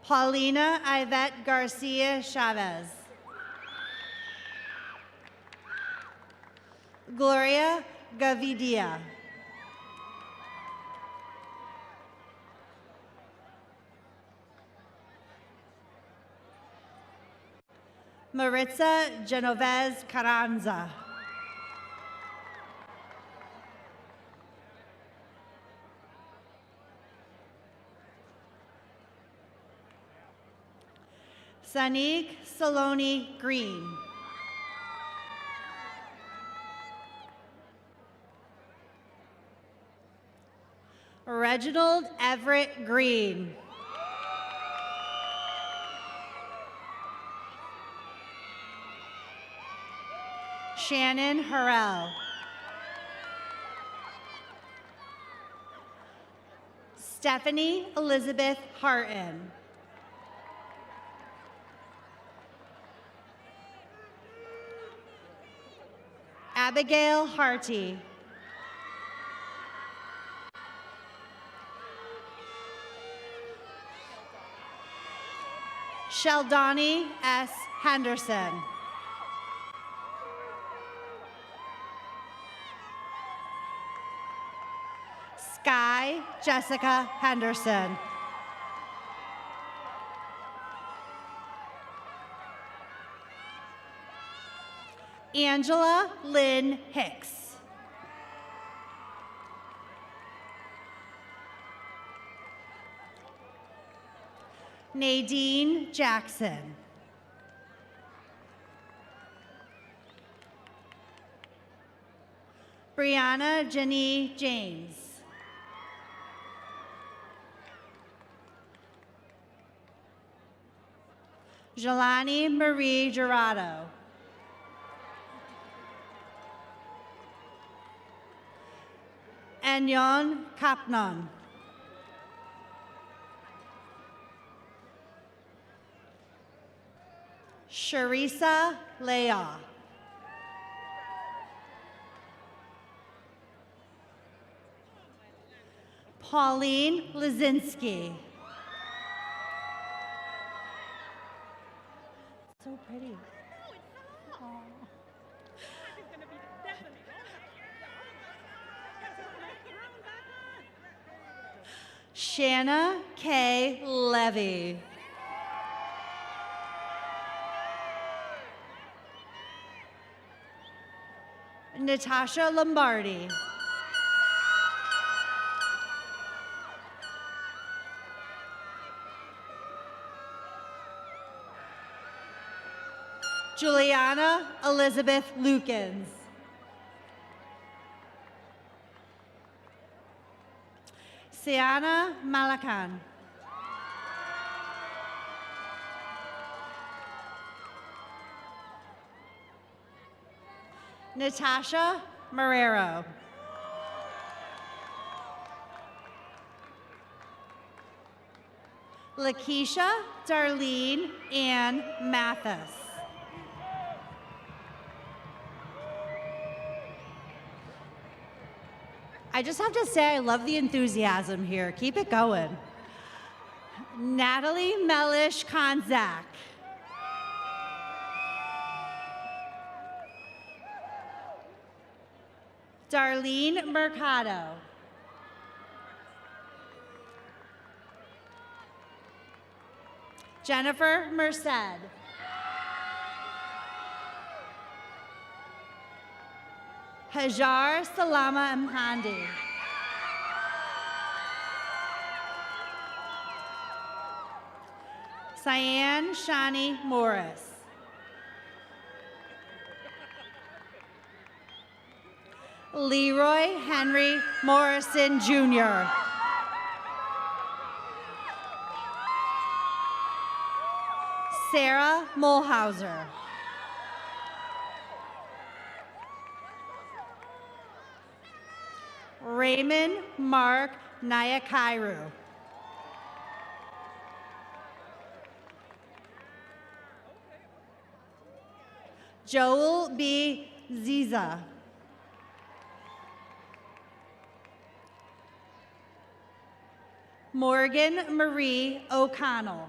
Paulina Ivette Garcia Chavez. Gloria Gavidia. Maritza Genovese Carranza. Sanique Saloni Green. Reginald Everett Green. Shannon Harrell. Stephanie Elizabeth Harton. Abigail Harty. Sheldoni S. Henderson. Sky Jessica Henderson. Angela Lynn Hicks. Nadine Jackson. Brianna Jenny James. Jelani Marie Gerardo. Anyon Kapnon. Sharisa Leah. Pauline Lazinski. So pretty. Shanna K. Levy. Natasha Lombardi. Juliana Elizabeth Lukens. Siana Malakan. Natasha Marrero. Lakeisha Darlene Ann Mathis. I just have to say, I love the enthusiasm here. Keep it going. Natalie Mellish Konzak. Darlene Mercado. Jennifer Merced. Hajar Salama Mhandi. Cyan Shani Morris. Leroy Henry Morrison Jr. Sarah Mulhauser. Raymond Mark Nyakairu. Joel B. Ziza. Morgan Marie O'Connell.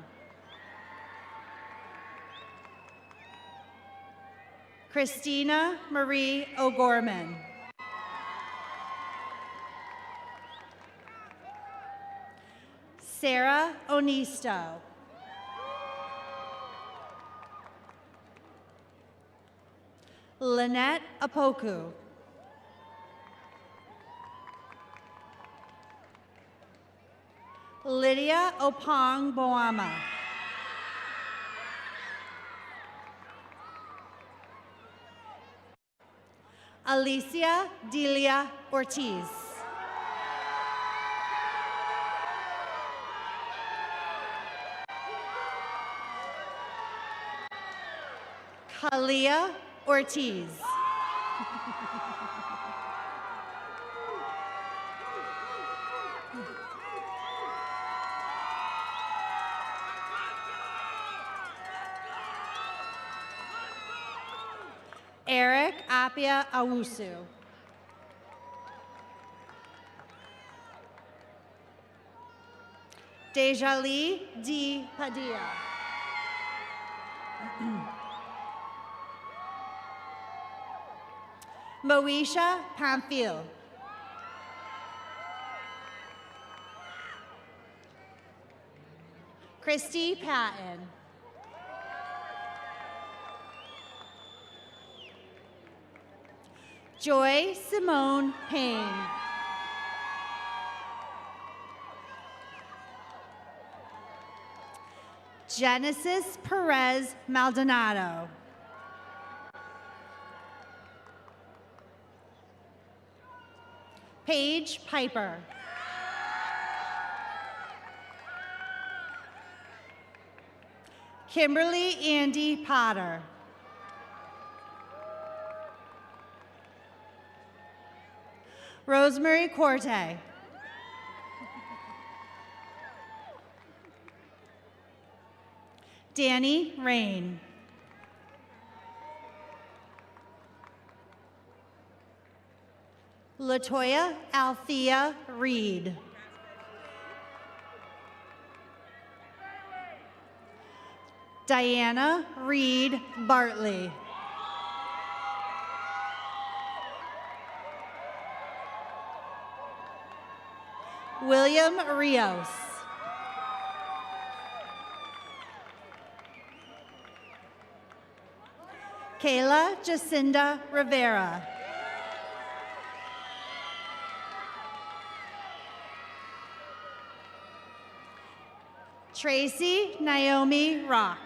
Christina Marie O'Gorman. Sarah Onisto. Lynette Apoku. Lydia Opong Boama. Alicia Delia Ortiz. Kalia Ortiz. Eric Apia Awusu. Dejali D. Padilla. Moesha Pamphile. Christy Patton. Joy Simone Payne. Genesis Perez Maldonado. Paige Piper. Kimberly Andy Potter. Rosemary Corte. Danny Rain. Latoya Althea Reed. Diana Reed Bartley. William Rios. Kayla Jacinda Rivera. Tracy Naomi Rock.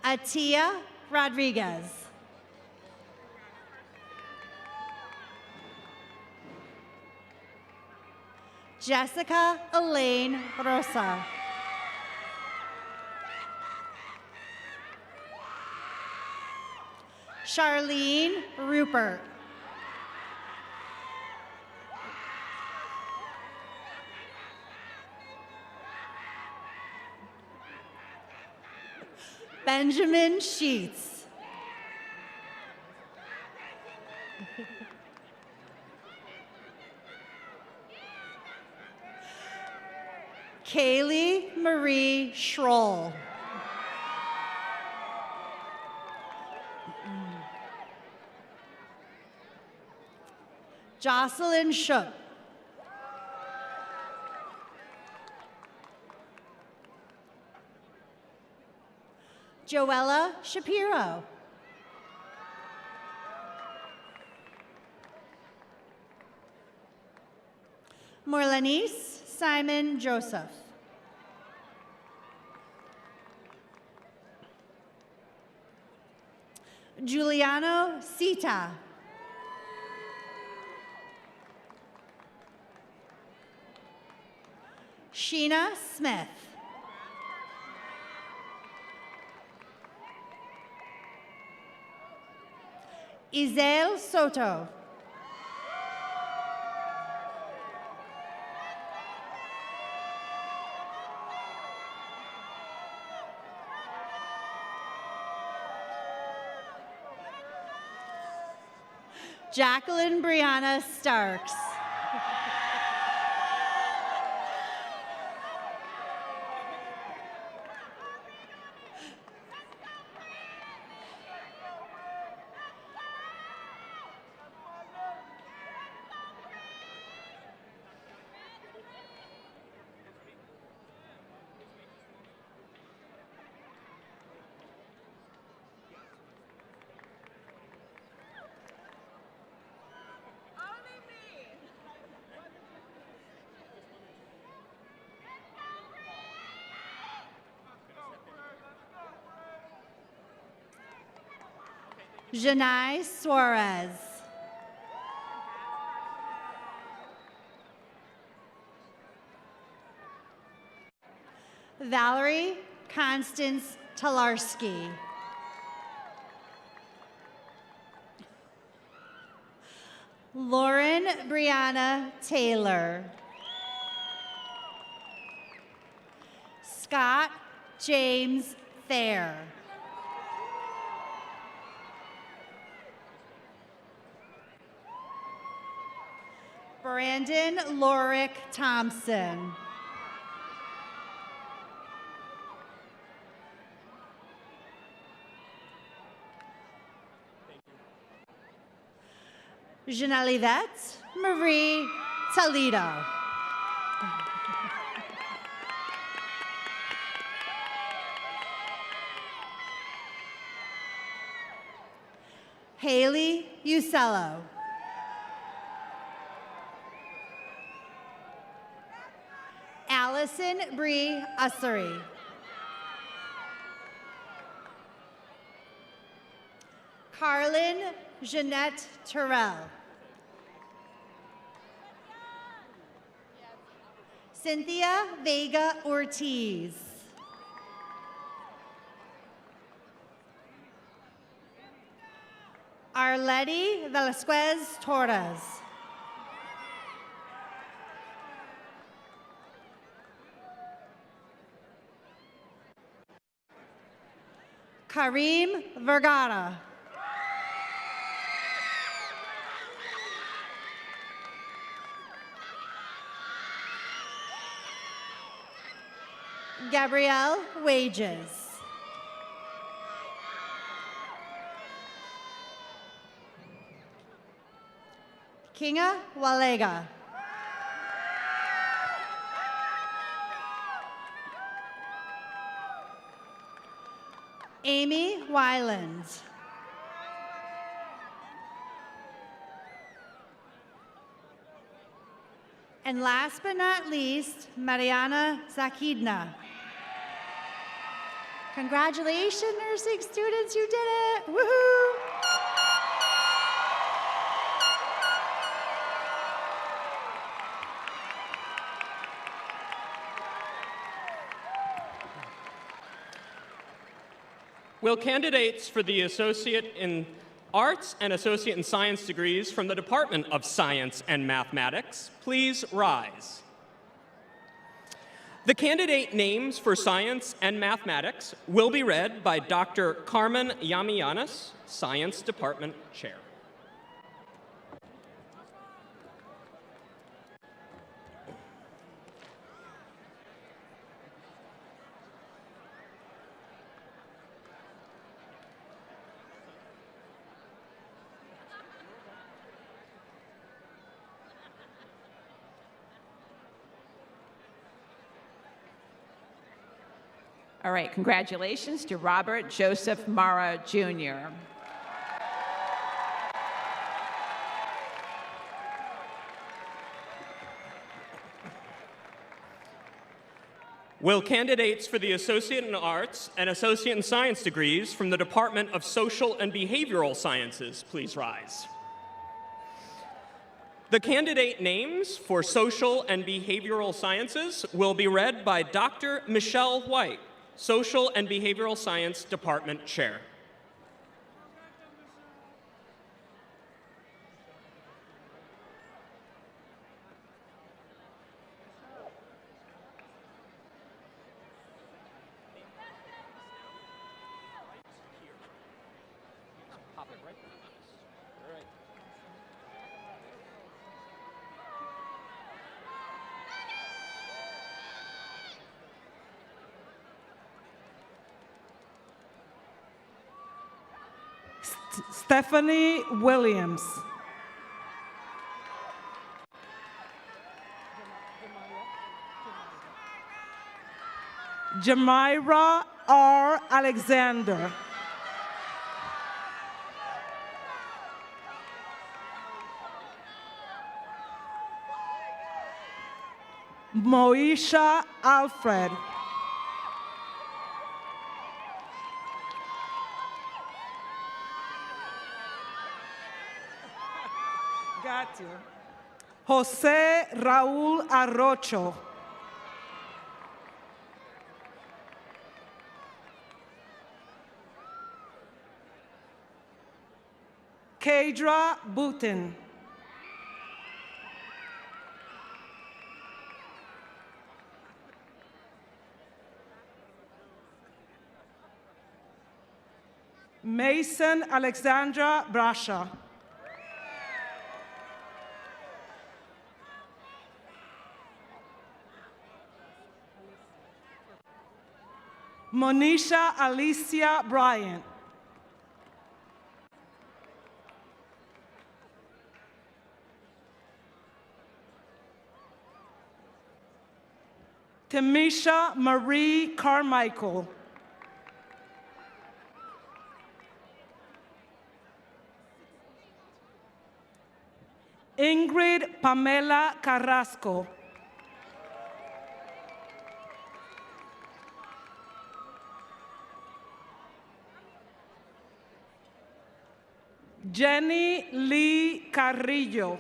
Atia Rodriguez. Jessica Elaine Rosa. Charlene Rupert. Benjamin Sheets. Kaylee Marie Schroll. Jocelyn Shook. Joella Shapiro. Morlanice Simon Joseph. Giuliano Sita. Sheena Smith. Izel Soto. Jacqueline Brianna Starks. Janai Suarez. Valerie Constance Talarski. Lauren Brianna Taylor. Scott James Thayer. Brandon Lorick Thompson. Jeanalivette Marie Toledo. Haley Usello. Allison Bree Ussery. Carlin Jeanette Terrell. Cynthia Vega Ortiz. Arleti Velasquez Torres. Kareem Vergara. Gabrielle Wages. Kinga Walega. Amy Wyland. And last but not least, Mariana Zakidna. Congratulations, nursing students, you did it! Woohoo! Will candidates for the Associate in Arts and Associate in Science degrees from the Department of Science and Mathematics please rise? The candidate names for Science and Mathematics will be read by Dr. Carmen Yamianis, Science Department Chair. All right, congratulations to Robert Joseph Mara, Jr. Will candidates for the Associate in Arts and Associate in Science degrees from the Department of Social and Behavioral Sciences please rise? The candidate names for Social and Behavioral Sciences will be read by Dr. Michelle White, Social and Behavioral Science Department Chair. Stephanie Williams. Jamira R. Alexander. Moisha Alfred. Got you. Jose Raúl Arrocho. Kadra Booten. Mason Alexandra Brasha. Monisha Alicia Bryant. Tamisha Marie Carmichael. Ingrid Pamela Carrasco. Jenny Lee Carrillo.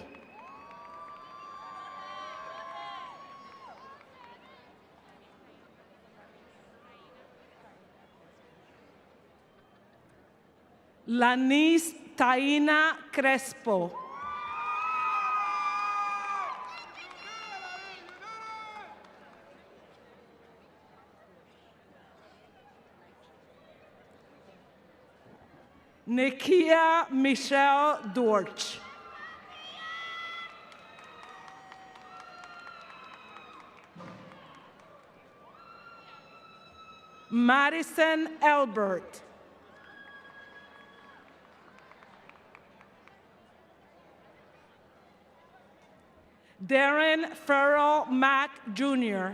Lanice Taina Crespo. Nikia Michelle Dorch. Madison Elbert. Darren Farrell Mack Jr.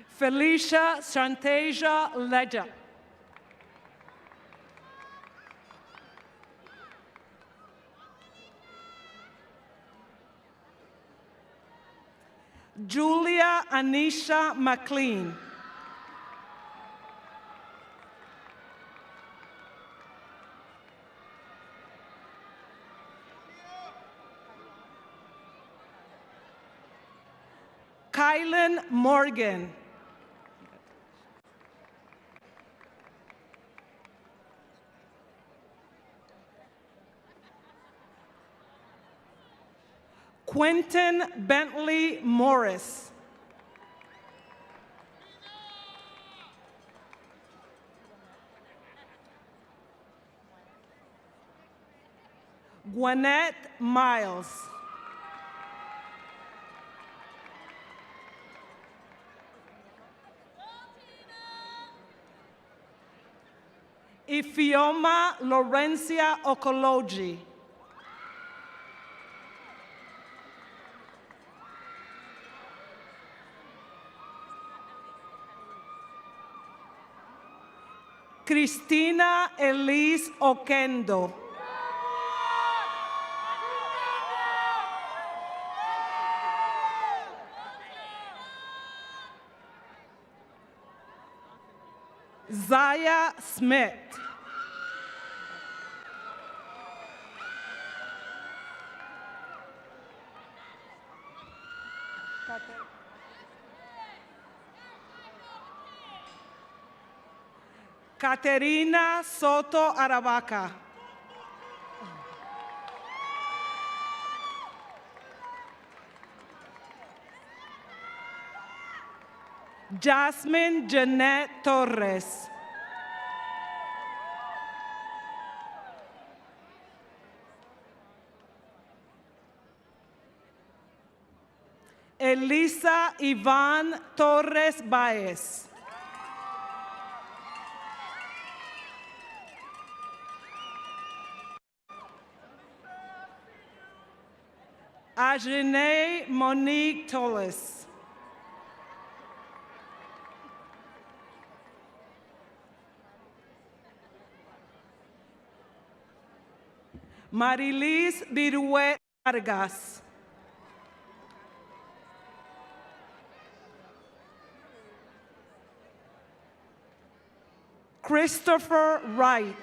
Felicia Shantasia Ledger. Julia Anisha McLean. Kylan Morgan. Quentin Bentley Morris. Gwinnett Miles. Ifioma Laurencia Okoloji. Christina Elise Okendo. Zaya Smith. Caterina Soto Aravaca. Jasmine Jeanette Torres. Elisa Iván Torres Baez. Ajane Monique Toles. Marilis Viruet Vargas. Christopher Wright.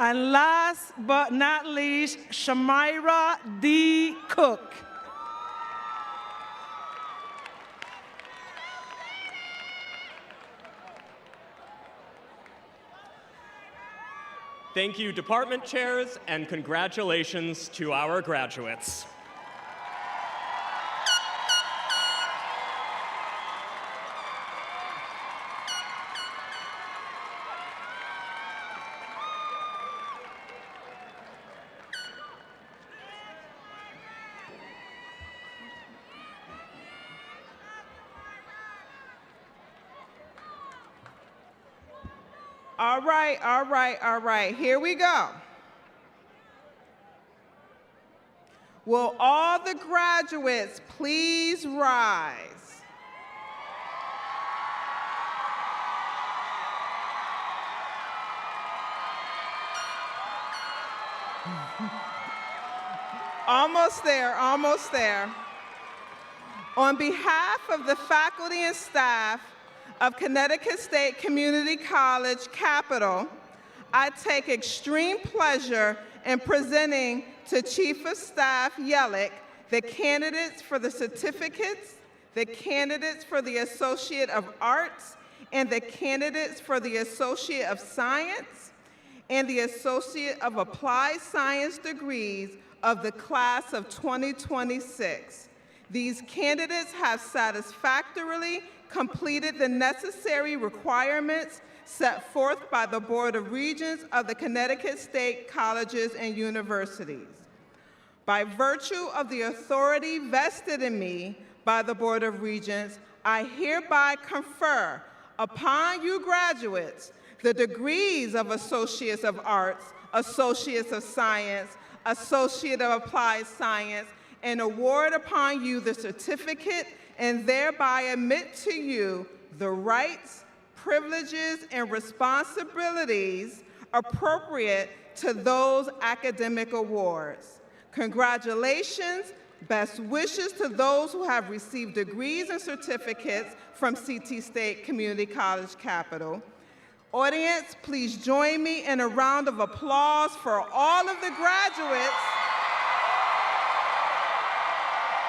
And last but not least, Shamira D. Cook. Thank you, department chairs, and congratulations to our graduates. All right. Here we go. Will all the graduates please rise? Almost there, almost there. On behalf of the faculty and staff of Connecticut State Community College Capital, I take extreme pleasure in presenting to Chief of Staff Yellick the candidates for the certificates, the candidates for the Associate of Arts, and the candidates for the Associate of Science and the Associate of Applied Science degrees of the class of 2026. These candidates have satisfactorily completed the necessary requirements set forth by the Board of Regents of the Connecticut State Colleges and Universities. By virtue of the authority vested in me by the Board of Regents, I hereby confer upon you graduates the degrees of Associates of Arts, Associates of Science, Associate of Applied Science, and award upon you the certificate and thereby admit to you the rights, privileges, and responsibilities appropriate to those academic awards. Congratulations, best wishes to those who have received degrees and certificates from CT State Community College Capital. Audience, please join me in a round of applause for all of the graduates.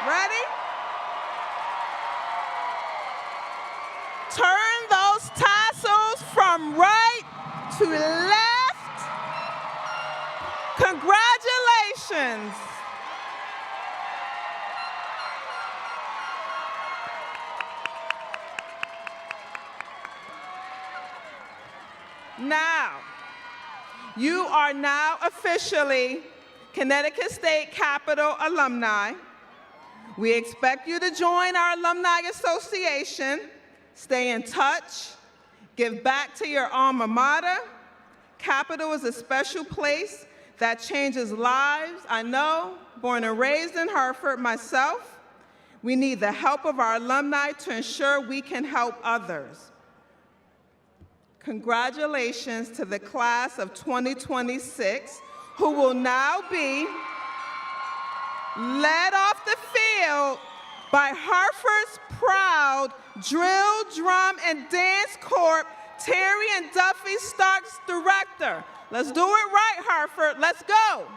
Ready? Turn those tassels from right to left. Congratulations. Now, you are now officially Connecticut State Capital alumni. We expect you to join our Alumni Association, stay in touch, give back to your alma mater. Capital is a special place that changes lives. I know, born and raised in Hartford myself, we need the help of our alumni to ensure we can help others. Congratulations to the class of 2026, who will now be led off the field by Hartford's proud Drill, Drum, and Dance Corps, Terry and Duffy Starks Director. Let's do it right, Hartford. Let's go.